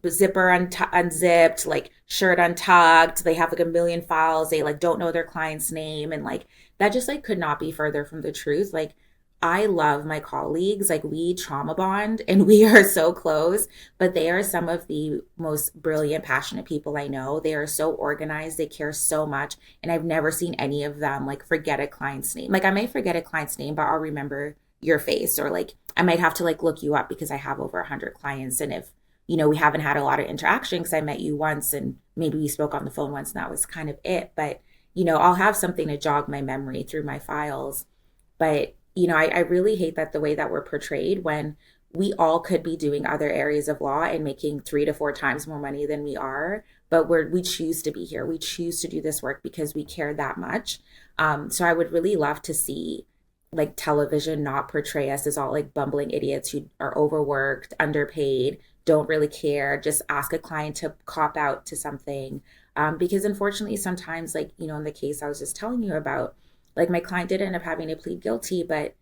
zipper unzipped, like shirt untucked. They have like a million files. They like don't know their client's name. And like, that just like could not be further from the truth. Like, I love my colleagues, like we trauma bond and we are so close, but they are some of the most brilliant, passionate people I know. They are so organized. They care so much. And I've never seen any of them like forget a client's name. Like I may forget a client's name, but I'll remember your face, or like I might have to like look you up because I have over 100 clients. And if, you know, we haven't had a lot of interaction because I met you once and maybe we spoke on the phone once and that was kind of it. But, you know, I'll have something to jog my memory through my files. But you know, I really hate that the way that we're portrayed when we all could be doing other areas of law and making 3 to 4 times more money than we are, but we choose to be here. We choose to do this work because we care that much. So I would really love to see like television not portray us as all like bumbling idiots who are overworked, underpaid, don't really care, just ask a client to cop out to something. Because unfortunately, sometimes like, you know, in the case I was just telling you about, like my client did end up having to plead guilty, but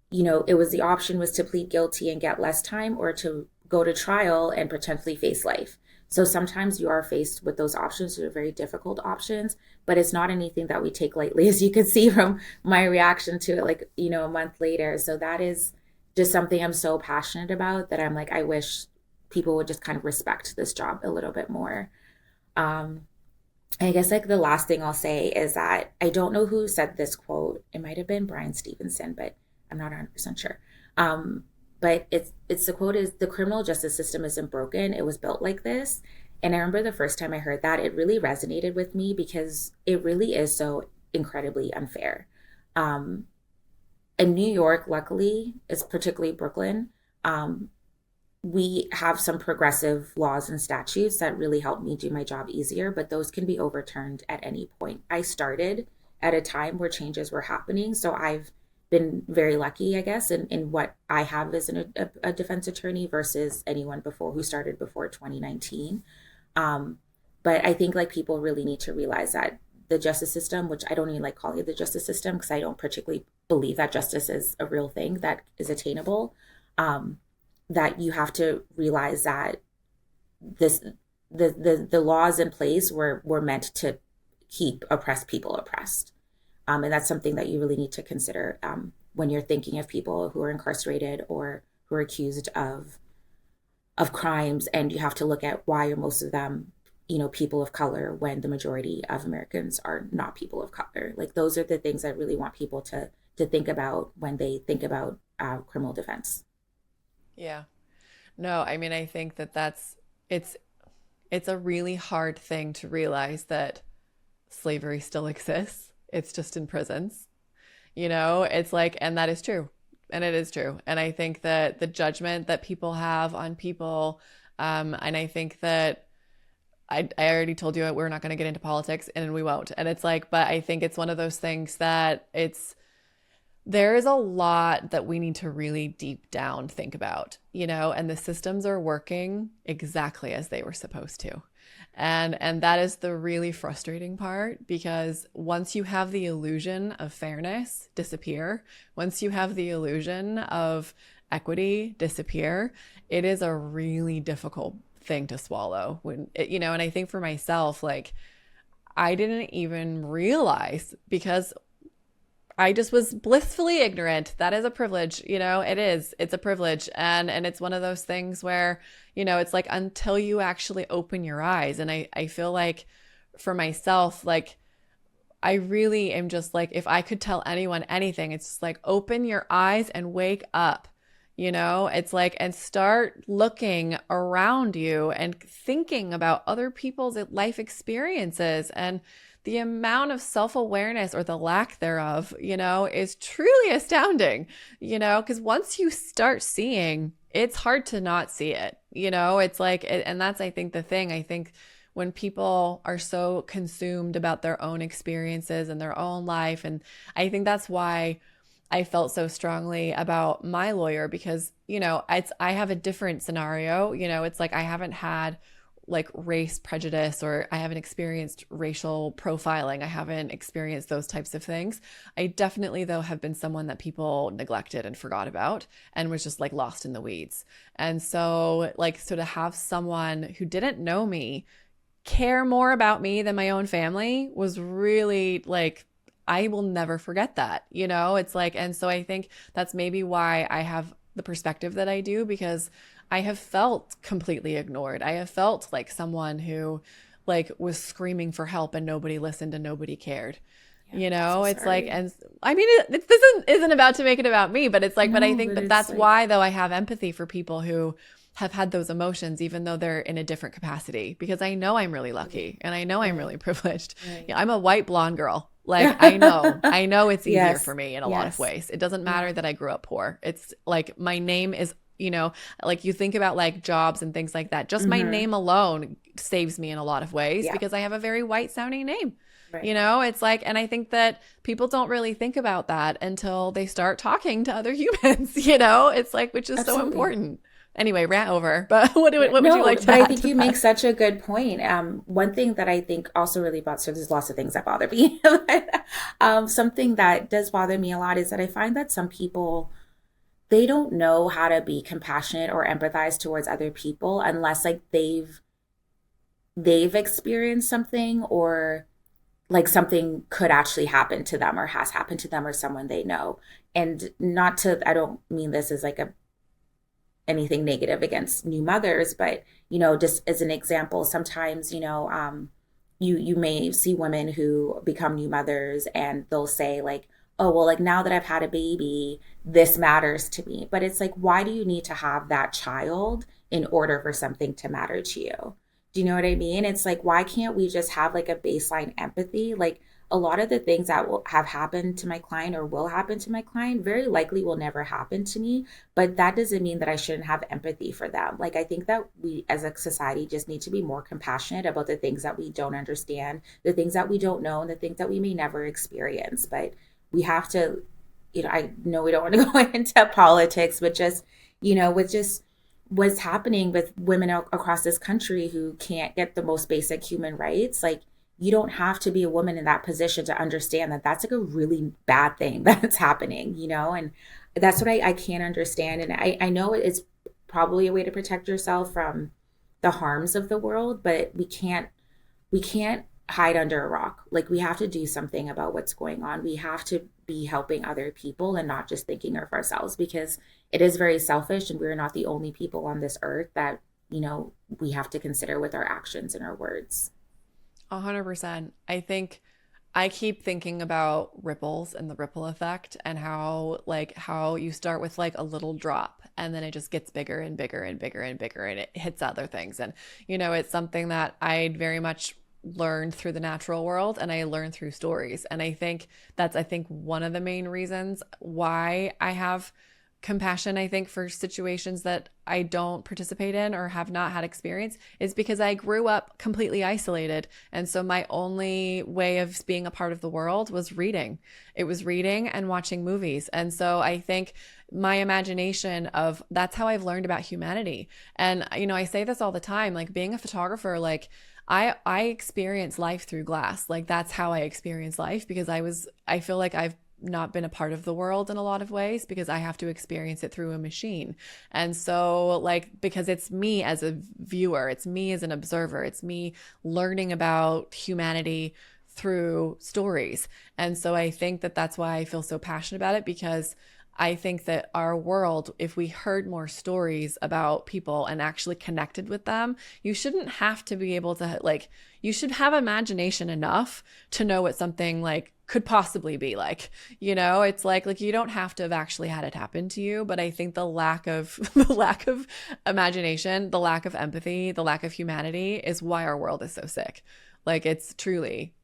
you know, it was the option was to plead guilty and get less time or to go to trial and potentially face life. So sometimes you are faced with those options. They're very difficult options, but it's not anything that we take lightly, as you can see from my reaction to it, like, you know, a month later. So that is just something I'm so passionate about that I'm like, I wish people would just kind of respect this job a little bit more. I guess like the last thing I'll say is that I don't know who said this quote. It might have been Brian Stevenson, but I'm not 100% sure. But it's the quote is, the criminal justice system isn't broken. It was built like this. And I remember the first time I heard that, it really resonated with me because it really is so incredibly unfair. Um, in New York, luckily, is particularly Brooklyn, um, we have some progressive laws and statutes that really help me do my job easier, but those can be overturned at any point. I started at a time where changes were happening, so I've been very lucky, I guess, in what I have as a defense attorney versus anyone before who started before 2019. Um, but I think like people really need to realize that the justice system, which I don't even like calling it the justice system because I don't particularly believe that justice is a real thing that is attainable. Um, that you have to realize that this the laws in place were meant to keep oppressed people oppressed. And that's something that you really need to consider when you're thinking of people who are incarcerated or who are accused of crimes, and you have to look at why are most of them, people of color when the majority of Americans are not people of color. Like those are the things I really want people to think about when they think about criminal defense. Yeah. No, I mean, I think it's it's a really hard thing to realize that slavery still exists. It's just in prisons. It's like, and that is true. And it is true. And I think that the judgment that people have on people, and I think that I already told you we're not going to get into politics and we won't. And it's like, but I think it's one of those things that there is a lot that we need to really deep down think about, and the systems are working exactly as they were supposed to. And that is the really frustrating part, because once you have the illusion of fairness disappear, once you have the illusion of equity disappear, it is a really difficult thing to swallow and I think for myself, like I didn't even realize because I just was blissfully ignorant. That is a privilege, it's a privilege. And it's one of those things where, it's like until you actually open your eyes. And I feel like for myself, like I really am just like, if I could tell anyone anything, it's just like, open your eyes and wake up, it's like, and start looking around you and thinking about other people's life experiences. And the amount of self-awareness or the lack thereof, is truly astounding, because once you start seeing, it's hard to not see it, it's like, and that's, I think, the thing. I think when people are so consumed about their own experiences and their own life, and I think that's why I felt so strongly about my lawyer, because, I have a different scenario, it's like I haven't had like race prejudice, or I haven't experienced racial profiling. I haven't experienced those types of things. I definitely, though, have been someone that people neglected and forgot about and was just like lost in the weeds. And so to have someone who didn't know me care more about me than my own family was really like, I will never forget that, it's like, and so I think that's maybe why I have the perspective that I do, because I have felt completely ignored. I have felt like someone who like was screaming for help and nobody listened and nobody cared. So it's sorry. like, and I mean, this isn't about to make it about me, but it's like, No, but I think that that's like, why though I have empathy for people who have had those emotions, even though they're in a different capacity, because I know I'm really lucky and I know I'm really privileged. Right. Yeah, I'm a white blonde girl. Like I know it's easier Yes. for me in a lot of ways. It doesn't matter that I grew up poor. It's like my name is, like you think about like jobs and things like that. Just my name alone saves me in a lot of ways because I have a very white sounding name. Right. It's like, and I think that people don't really think about that until they start talking to other humans, it's like, which is Absolutely. so important. Anyway, rant over, but what would you like to but add I think to you that? make such a good point. One thing that I think also really bothers, so there's lots of things that bother me. Something that does bother me a lot is that I find that some people, they don't know how to be compassionate or empathize towards other people unless like they've experienced something, or like something could actually happen to them or has happened to them or someone they know. And not to, I don't mean this as like anything negative against new mothers, but just as an example, sometimes you may see women who become new mothers and they'll say like, oh well, like now that I've had a baby, this matters to me. But it's like, why do you need to have that child in order for something to matter to you? Do you know what I mean? It's like, why can't we just have like a baseline empathy? Like a lot of the things that will have happened to my client or will happen to my client very likely will never happen to me. But that doesn't mean that I shouldn't have empathy for them. Like I think that we as a society just need to be more compassionate about the things that we don't understand, the things that we don't know, and the things that we may never experience. But we have to, I know we don't want to go into politics, but just, with just what's happening with women across this country who can't get the most basic human rights. Like, you don't have to be a woman in that position to understand that that's like a really bad thing that's happening, and that's what I can't understand. And I know it's probably a way to protect yourself from the harms of the world, but we can't hide under a rock. Like, we have to do something about what's going on. We have to be helping other people and not just thinking of ourselves, because it is very selfish and we're not the only people on this earth that, we have to consider with our actions and our words. 100%. I think I keep thinking about ripples and the ripple effect, and how you start with like a little drop and then it just gets bigger and bigger and bigger and bigger and it hits other things. And, it's something that I very much learned through the natural world, and I learned through stories. And I think that's one of the main reasons why I have compassion, I think, for situations that I don't participate in or have not had experience, is because I grew up completely isolated. And so my only way of being a part of the world was reading. It was reading and watching movies. And so I think my imagination of that's how I've learned about humanity. And, I say this all the time, like being a photographer, like I experience life through glass. Like that's how I experience life, because I feel like I've not been a part of the world in a lot of ways because I have to experience it through a machine. And so like, because it's me as a viewer, it's me as an observer, it's me learning about humanity through stories. And so I think that that's why I feel so passionate about it, because I think that our world, if we heard more stories about people and actually connected with them, you shouldn't have to be able to you should have imagination enough to know what something like could possibly be like. It's like you don't have to have actually had it happen to you. But I think the lack of imagination, the lack of empathy, the lack of humanity is why our world is so sick. Like it's truly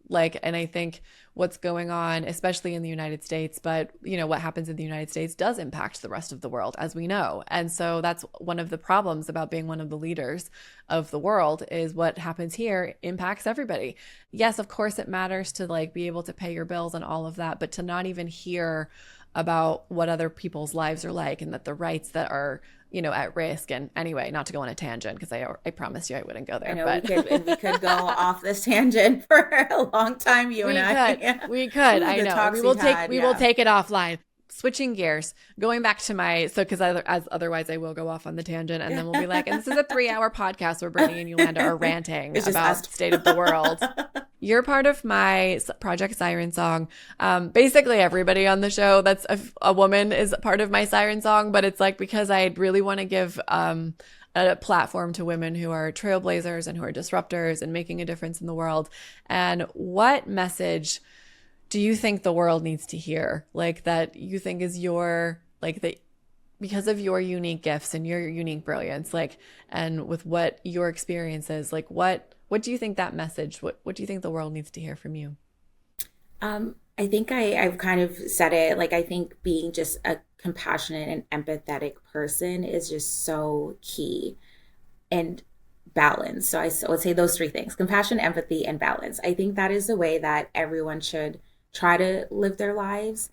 and I think what's going on, especially in the United States, but what happens in the United States does impact the rest of the world, as we know. And so that's one of the problems about being one of the leaders of the world, is what happens here impacts everybody. Yes, of course it matters to be able to pay your bills and all of that, but to not even hear about what other people's lives are like, and that the rights that are at risk. And anyway, not to go on a tangent, because I promised you I wouldn't go there. I know, but we could go off this tangent for a long time. You and I. Yeah. We could. I know. We will take it offline. Switching gears, going back to because otherwise I will go off on the tangent, and then we'll be like, and this is a 3-hour podcast where Brittany and Yolanda are ranting about the state of the world. You're part of my Project Siren Song. Basically everybody on the show that's a woman is part of my Siren Song, but it's because I really want to give a platform to women who are trailblazers and who are disruptors and making a difference in the world. And what message do you think the world needs to hear? That you think is because of your unique gifts and your unique brilliance, and with what your experience is, what do you think that message, what do you think the world needs to hear from you? I think I've kind of said it. I think being just a compassionate and empathetic person is just so key, and balance. So I would say those 3 things: compassion, empathy, and balance. I think that is the way that everyone should try to live their lives.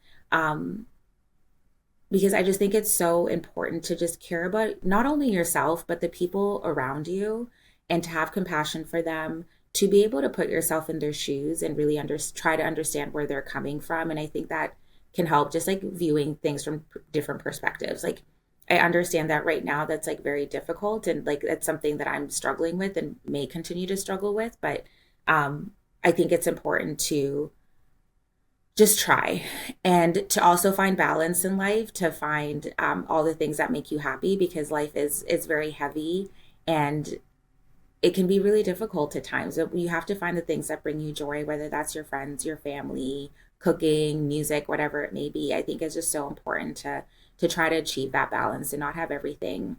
Because I just think it's so important to just care about not only yourself, but the people around you, and to have compassion for them, to be able to put yourself in their shoes and really try to understand where they're coming from. And I think that can help, just viewing things from different perspectives. I understand that right now that's very difficult, and it's something that I'm struggling with and may continue to struggle with. But I think it's important to just try, and to also find balance in life, to find all the things that make you happy, because life is very heavy and it can be really difficult at times. But you have to find the things that bring you joy, whether that's your friends, your family, cooking, music, whatever it may be. I think it's just so important to try to achieve that balance and not have everything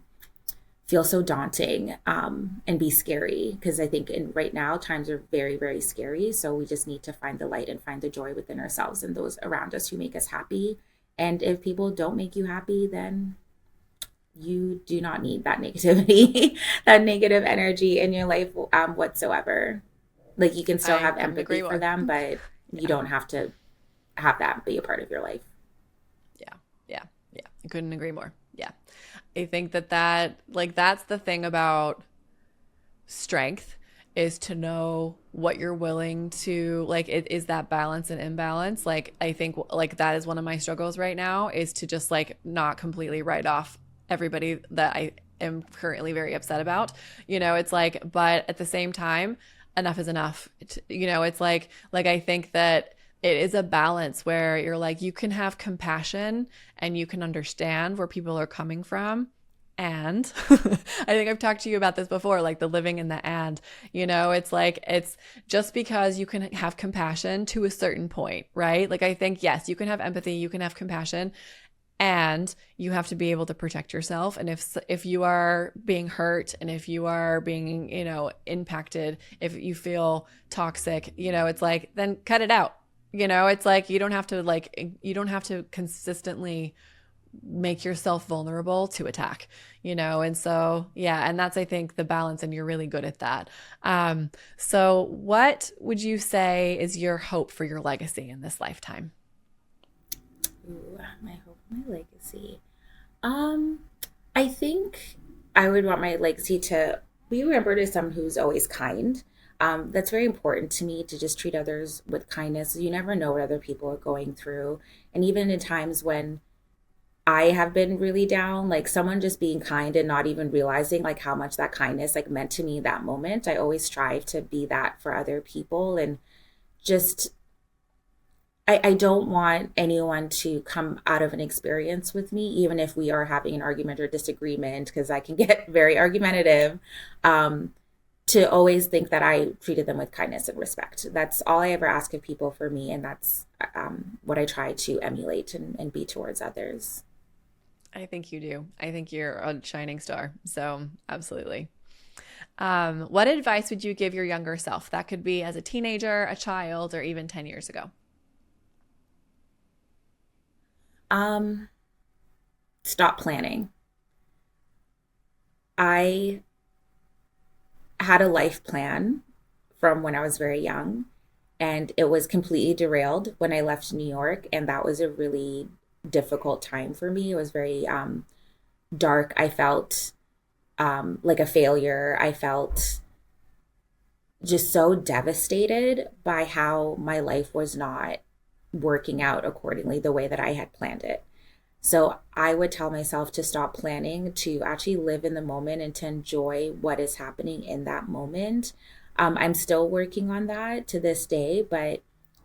feel so daunting, and be scary, because I think right now times are very, very scary. So we just need to find the light and find the joy within ourselves and those around us who make us happy. And if people don't make you happy, then you do not need that negativity, that negative energy in your life, whatsoever. Like, you can still have empathy for them, but you don't have to have that be a part of your life. Yeah. I couldn't agree more. Yeah. I think that like, that's the thing about strength, is to know what you're willing to, like, it is that balance and imbalance. Like, I think like that is one of my struggles right now, is to just like not completely write off everybody that I am currently very upset about. It's like, but at the same time, enough is enough. It's like I think that it is a balance where you're like, you can have compassion and you can understand where people are coming from. And I think I've talked to you about this before, like the living in the and, it's like, it's just because you can have compassion to a certain point, right? Like, I think, yes, you can have empathy, you can have compassion, and you have to be able to protect yourself. And if you are being hurt, and if you are being, impacted, if you feel toxic, it's like, then cut it out. It's like, you don't have to consistently make yourself vulnerable to attack, and so, yeah. And that's, I think, the balance, and you're really good at that. So what would you say is your hope for your legacy in this lifetime? Ooh, my hope, my legacy. I think I would want my legacy to be remembered as someone who's always kind. That's very important to me, to just treat others with kindness. You never know what other people are going through. And even in times when I have been really down, like, someone just being kind and not even realizing like how much that kindness like meant to me that moment. I always strive to be that for other people. And just, I don't want anyone to come out of an experience with me, even if we are having an argument or disagreement, because I can get very argumentative, to always think that I treated them with kindness and respect. That's all I ever ask of people for me. And that's what I try to emulate and be towards others. I think you do. I think you're a shining star. So absolutely. What advice would you give your younger self? That could be as a teenager, a child, or even 10 years ago. Stop planning. I had a life plan from when I was very young, and it was completely derailed when I left New York. And that was a really difficult time for me. It was very dark. I felt like a failure. I felt just so devastated by how my life was not working out accordingly the way that I had planned it. So I would tell myself to stop planning, to actually live in the moment and to enjoy what is happening in that moment. I'm still working on that to this day, but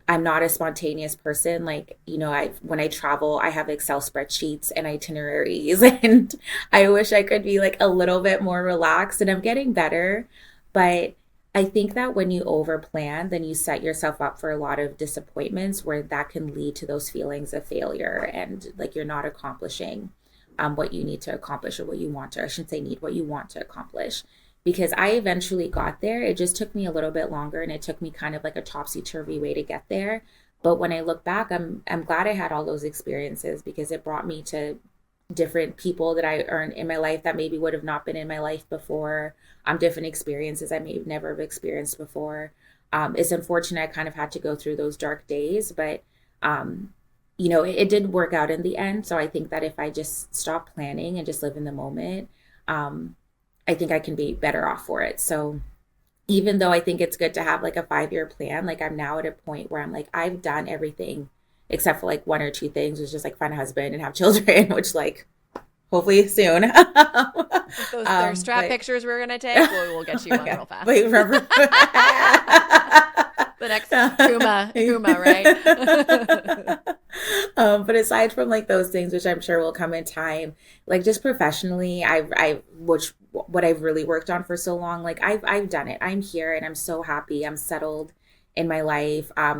I'm not a spontaneous person. Like, when I travel, I have Excel spreadsheets and itineraries, and I wish I could be like a little bit more relaxed, and I'm getting better. But I think that when you over plan, then you set yourself up for a lot of disappointments, where that can lead to those feelings of failure, and like you're not accomplishing what you need to accomplish, or what you want to, I shouldn't say need, what you want to accomplish. Because I eventually got there. It just took me a little bit longer, and it took me kind of like a topsy-turvy way to get there. But when I look back, I'm glad I had all those experiences, because it brought me to different people that I earned in my life that maybe would have not been in my life before, different experiences I may have never have experienced before. It's unfortunate I kind of had to go through those dark days, but it did work out in the end. So I think that if I just stop planning and just live in the moment, I think I can be better off for it. So even though I think it's good to have like a 5-year plan, like, I'm now at a point where I'm like, I've done everything except for like one or two things, which is just like find a husband and have children, which, like, hopefully soon. Those strap pictures we're going to take, we'll get you one real fast. Wait, remember? The next Kuma, right? But aside from like those things, which I'm sure will come in time, like just professionally, what I've really worked on for so long, like I've done it. I'm here and I'm so happy. I'm settled in my life. I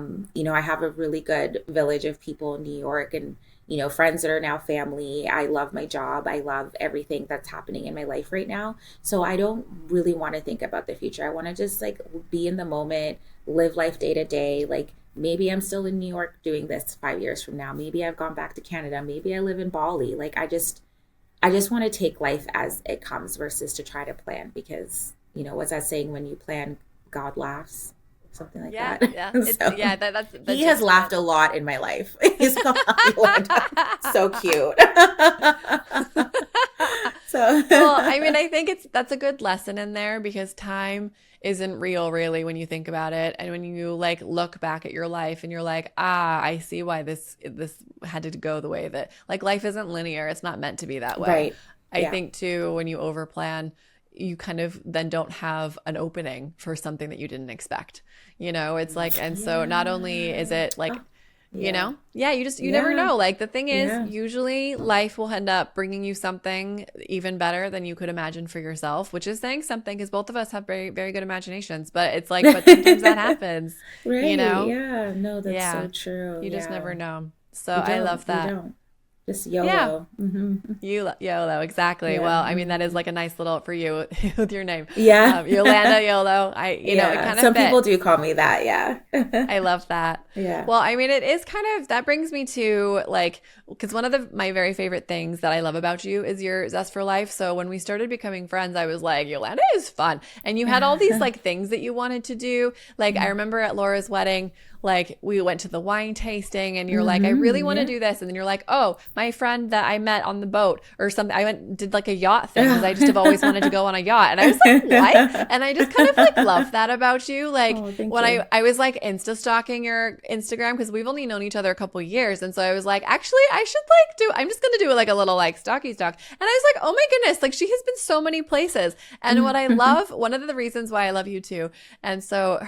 have a really good village of people in New York, and friends that are now family. I love my job. I love everything that's happening in my life right now. So I don't really want to think about the future. I want to just like be in the moment, live life day to day. Like maybe I'm still in New York doing this 5 years from now. Maybe I've gone back to Canada. Maybe I live in Bali. Like I just want to take life as it comes versus to try to plan, because what's that saying, when you plan, God laughs? Something like Yeah, that. yeah. So That's he has laughed a lot in my life. He's so cute. So Well, I mean, I think that's a good lesson in there, because time isn't real really when you think about it. And when you like look back at your life and you're like, I see why this had to go the way that, like, life isn't linear. It's not meant to be that way. right. I Yeah. think too, when you overplan, you kind of then don't have an opening for something that you didn't expect. It's like, and so not only is Yeah. it like, Oh, yeah. yeah, you never Yeah. know. Like the thing is, Yeah. usually life will end up bringing you something even better than you could imagine for yourself, which is saying something, because both of us have very, very good imaginations. But it's like, but sometimes that happens, you Right. know? Yeah. No, that's so Yeah, true. you just Yeah. never know. So You I don't. love You that. don't. Just Yeah. YOLO. YOLO, exactly. Yeah. Well, I mean, that is like a nice little for you with your name, Yeah. Yolanda YOLO. It Yeah. kind of Some people fits. do call me that. Yeah. I love that. Yeah. Well, I mean, it is kind of, that brings me to like, because one of my very favorite things that I love about you is your zest for life. So when we started becoming friends, I was like, Yolanda is fun. And you had all these like things that you wanted to do. Like I remember at Laura's wedding, like we went to the wine tasting and you're like, I really want to Yeah. do this. And then you're like, oh, my friend that I met on the boat or something, I went did like a yacht thing because I just have always wanted to go on a yacht. And I was like, what? And I just kind of like love that about you. Like Oh, thank when you. I was like Insta stalking your Instagram, because we've only known each other a couple years. And so I was like, actually, I should like I'm just going to do like a little like stalky stalk. And I was like, oh my goodness, like she has been so many places. And what I love, one of the reasons why I love you too. And so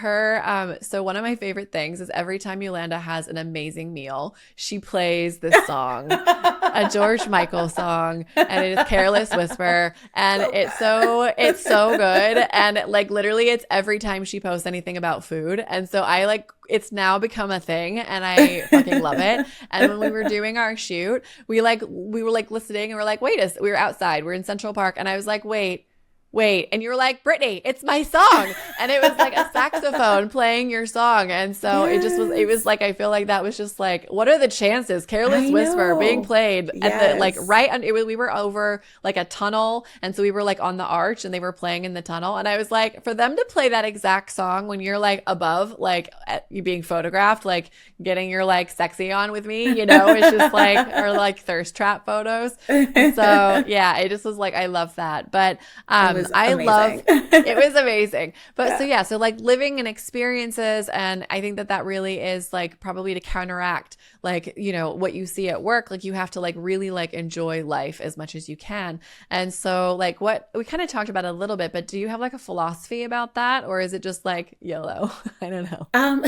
so one of my favorite things is every time Yolanda has an amazing meal, she plays this song, a George Michael song, and it is Careless Whisper. And So it's so good. And like literally it's every time she posts anything about food. And so I like, it's now become a thing and I fucking love it. And when we were doing our shoot, we were like listening and we're like, we were outside, we're in Central Park. And I was like, wait. And you were like, Brittany, it's my song. And it was like a saxophone playing your song. And so it was like, I feel like that was just like, what are the chances? Careless I Whisper being know. played at the, like Yes. right, we were over like a tunnel. And so we were like on the arch and they were playing in the tunnel. And I was like, for them to play that exact song when you're like above, like you being photographed, like getting your like sexy on with me, it's just like, or like thirst trap photos. So yeah, it just was like, I love that. But, It was I love amazing. it was amazing. But so Yeah. yeah, so like living and experiences, and I think that really is like probably to counteract like, what you see at work, like you have to like really like enjoy life as much as you can. And so like what we kind of talked about a little bit, but do you have like a philosophy about that, or is it just like YOLO? I don't know. Um,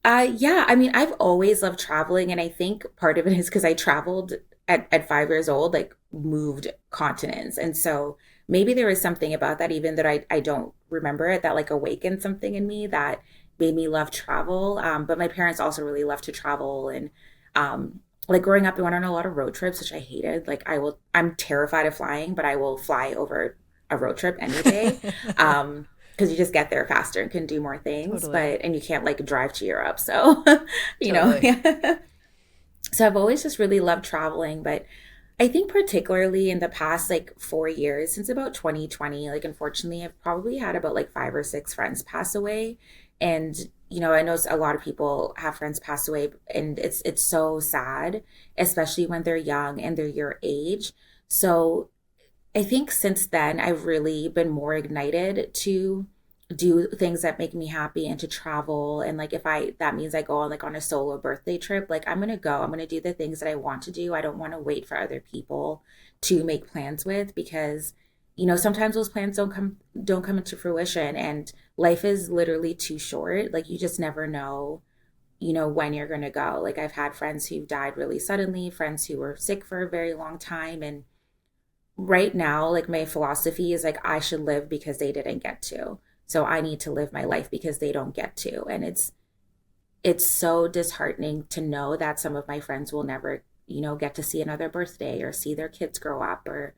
yeah, I mean, I've always loved traveling, and I think part of it is because I traveled at 5 years old, like moved continents. And so maybe there was something about that, even that I don't remember it, that like awakened something in me that made me love travel. But my parents also really loved to travel. And like growing up, I went on a lot of road trips, which I hated. Like I'm terrified of flying, but I will fly over a road trip any day. Because you just get there faster and can do more things, Totally. and you can't like drive to Europe. So, Totally. yeah. So I've always just really loved traveling, but I think particularly in the past like 4 years, since about 2020, like unfortunately, I've probably had about like 5 or 6 friends pass away. And, I know a lot of people have friends pass away, and it's so sad, especially when they're young and they're your age. So I think since then, I've really been more ignited to do things that make me happy and to travel. And like, that means I go on like on a solo birthday trip, like I'm going to go, I'm going to do the things that I want to do. I don't want to wait for other people to make plans with, because, sometimes those plans don't come into fruition, and life is literally too short. Like you just never know, when you're going to go. Like I've had friends who died really suddenly, friends who were sick for a very long time. And right now, like my philosophy is like I should live because they didn't get to. So I need to live my life because they don't get to. And it's so disheartening to know that some of my friends will never, get to see another birthday or see their kids grow up or,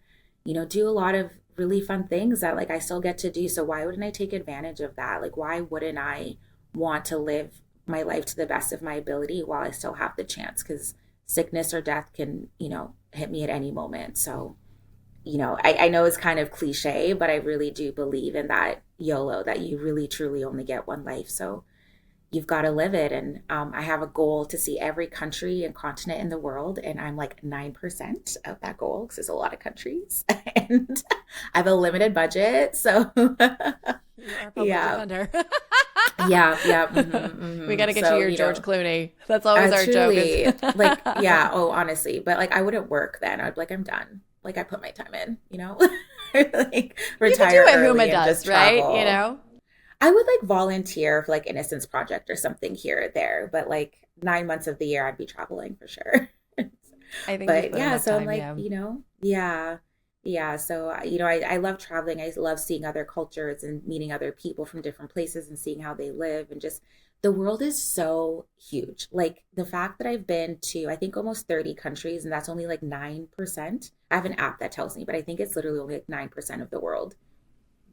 do a lot of really fun things that like I still get to do. So why wouldn't I take advantage of that? Like, why wouldn't I want to live my life to the best of my ability while I still have the chance? Because sickness or death can, hit me at any moment. So, I know it's kind of cliche, but I really do believe in that YOLO, that you really truly only get one life. So you've got to live it. And I have a goal to see every country and continent in the world. And I'm like 9% of that goal because there's a lot of countries. And I have a limited budget. So You are a public defender. Yeah. We got to get you your George Clooney. That's always our truly, joke. Like, yeah. Oh, honestly. But like, I wouldn't work then. I'd be like, I'm done. Like, I put my time in, like retire you can do early what Huma and does, just right? travel. I would like volunteer for like Innocence Project or something here or there, but like 9 months of the year I'd be traveling for sure. I think, but yeah, so time, I'm like, yeah. So, I love traveling. I love seeing other cultures and meeting other people from different places and seeing how they live. And just the world is so huge. Like the fact that I've been to, I think almost 30 countries, and that's only like 9%. I have an app that tells me, but I think it's literally only like 9% of the world.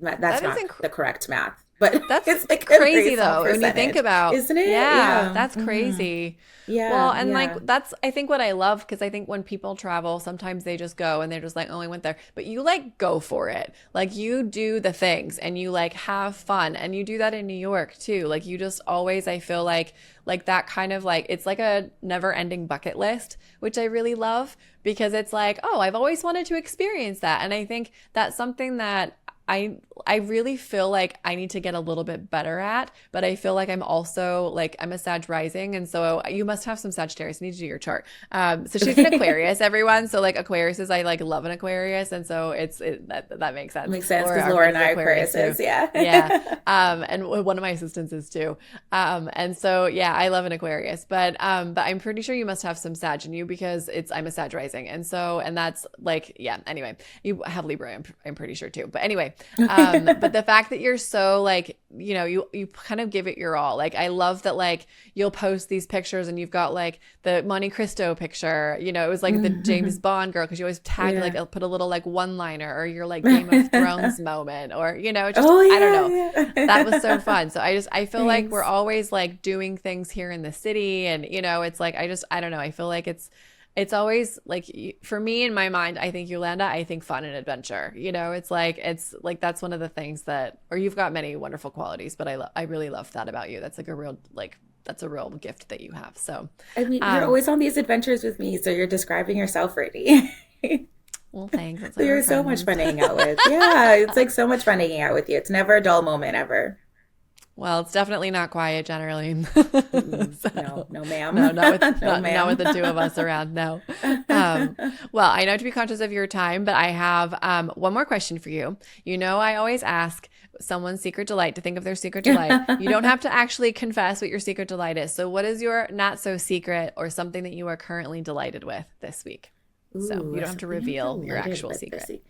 That's not the correct math, but that's it's like crazy though when you think about, isn't it? Yeah, that's crazy. Yeah. Well, and like that's I think what I love, because I think when people travel, sometimes they just go and they're just like, oh, I went there, but you like go for it. Like you do the things and you like have fun, and you do that in New York too. Like you just always, I feel like that kind of like, it's like a never ending bucket list, which I really love, because it's like, oh, I've always wanted to experience that. And I think that's something that I really feel like I need to get a little bit better at, but I feel like I'm also like, I'm a Sag rising. And so you must have some Sagittarius. I need to do your chart. So she's an Aquarius, everyone. So like Aquariuses, I like love an Aquarius. And so that makes sense. Makes sense because Laura and I Aquariuses, yeah. Yeah. And one of my assistants is too. And so, yeah, I love an Aquarius, but I'm pretty sure you must have some Sag in you, because I'm a Sag rising. And so, and that's like, yeah, anyway, you have Libra, I'm pretty sure too. But anyway, but the fact that you're so like, you kind of give it your all. Like, I love that, like, you'll post these pictures and you've got like the Monte Cristo picture, it was like the James Bond girl, because you always tag, like, I'll put a little like one-liner, or your like Game of Thrones moment, or, just, I don't know. That was so fun. So I feel like we're always like doing things here in the city, and, it's like, I don't know. I feel like it's always like, for me in my mind, I think Yolanda, I think fun and adventure, it's like, that's one of the things that, or you've got many wonderful qualities, but I really love that about you. That's like a real, like, that's a real gift that you have. So, I mean, you're always on these adventures with me. So you're describing yourself, Brittany. Well, thanks. So you're so much fun to hang out with. Yeah. It's like so much fun hanging out with you. It's never a dull moment ever. Well, it's definitely not quiet generally. So, no, ma'am. No, not with the two of us around. No. Well, I know to be conscious of your time, but I have one more question for you. I always ask someone's secret delight to think of their secret delight. You don't have to actually confess what your secret delight is. So what is your not so secret, or something that you are currently delighted with this week? So you don't have to reveal your actual secret.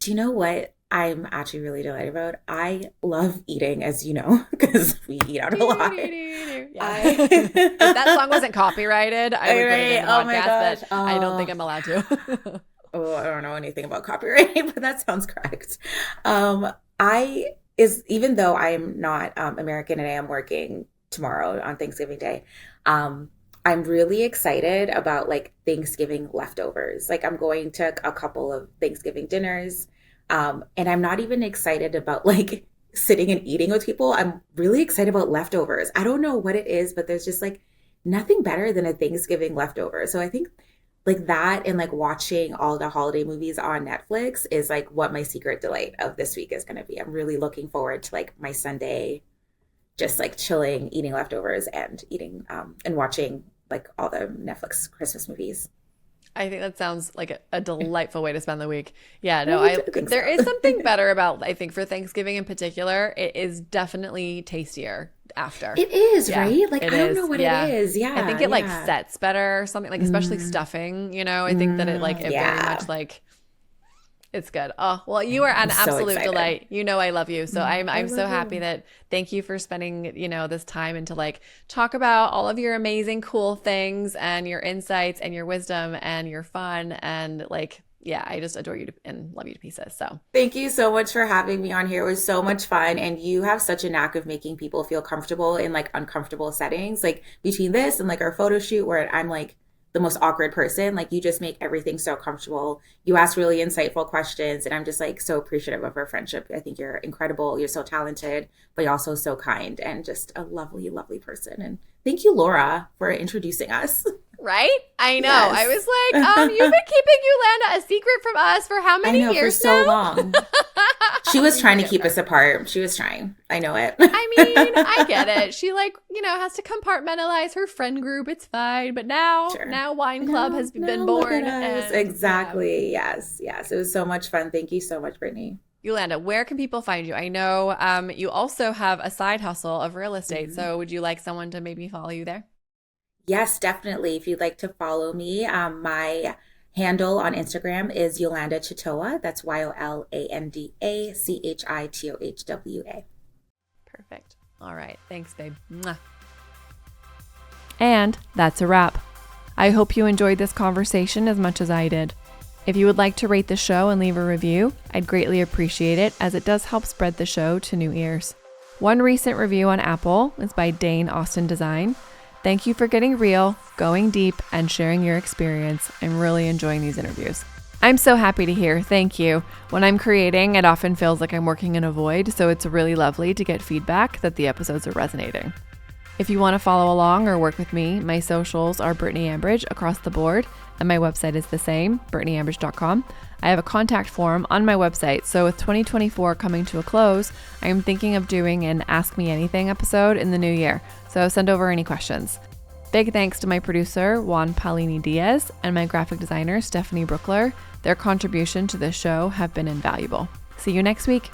Do you know what I'm actually really delighted about? I love eating, as you know, because we eat out a lot. Yeah. If that song wasn't copyrighted, I would put it in the podcast, but I don't think I'm allowed to. Oh, I don't know anything about copyright, but that sounds correct. Even though I am not American and I am working tomorrow on Thanksgiving Day, I'm really excited about like Thanksgiving leftovers. Like, I'm going to a couple of Thanksgiving dinners. And I'm not even excited about like sitting and eating with people. I'm really excited about leftovers. I don't know what it is, but there's just like nothing better than a Thanksgiving leftover. So I think like that, and like watching all the holiday movies on Netflix is like what my secret delight of this week is going to be. I'm really looking forward to like my Sunday, just like chilling, eating leftovers, and eating and watching like all the Netflix Christmas movies. I think that sounds like a delightful way to spend the week. Yeah, no, there is something better about, I think, for Thanksgiving in particular, it is definitely tastier after. It is, right? Like, I don't know what it is. Yeah. I think it like sets better or something, like especially stuffing, I think that it like, it very much like, It's good. Oh, well, you are an I'm so absolute excited. delight. You know I love you. So I'm love so happy you. that thank you for spending, this time and to like talk about all of your amazing cool things and your insights and your wisdom and your fun and like yeah, I just adore you and love you to pieces. So, Thank you so much for having me on here. It was so much fun. And you have such a knack of making people feel comfortable in like uncomfortable settings. Like between this and like our photo shoot where I'm like the most awkward person, like you just make everything so comfortable. You ask really insightful questions. And I'm just like so appreciative of our friendship. I think you're incredible. You're so talented, but you're also so kind and just a lovely, lovely person. And thank you, Laura, for introducing us. right? I know. I Yes. was like, you've been keeping Yolanda a secret from us for how I many know for years so now? long. She was trying to keep us apart. She was trying. I know it. I mean, I get it. She like, has to compartmentalize her friend group. It's fine. But now, Sure. now Wine Club has been Look born. at us. And Exactly. Yes. Yes. It was so much fun. Thank you so much, Brittany. Yolanda, where can people find you? I know you also have a side hustle of real estate. Mhm. So would you like someone to maybe follow you there? Yes, definitely. If you'd like to follow me, my handle on Instagram is Yolanda Chitohwa. That's YOLANDA CHITOHWA. Perfect. All right. Thanks, babe. Mwah. And that's a wrap. I hope you enjoyed this conversation as much as I did. If you would like to rate the show and leave a review, I'd greatly appreciate it as it does help spread the show to new ears. One recent review on Apple is by Dane Austin Design. Thank you for getting real, going deep, and sharing your experience. I'm really enjoying these interviews. I'm so happy to hear. Thank you. When I'm creating, it often feels like I'm working in a void, so it's really lovely to get feedback that the episodes are resonating. If you want to follow along or work with me, my socials are Brittany Ambridge across the board, and my website is the same, brittanyambridge.com. I have a contact form on my website, so with 2024 coming to a close, I am thinking of doing an Ask Me Anything episode in the new year, so send over any questions. Big thanks to my producer, Juan Paulini Diaz, and my graphic designer, Stephanie Brookler. Their contribution to this show have been invaluable. See you next week.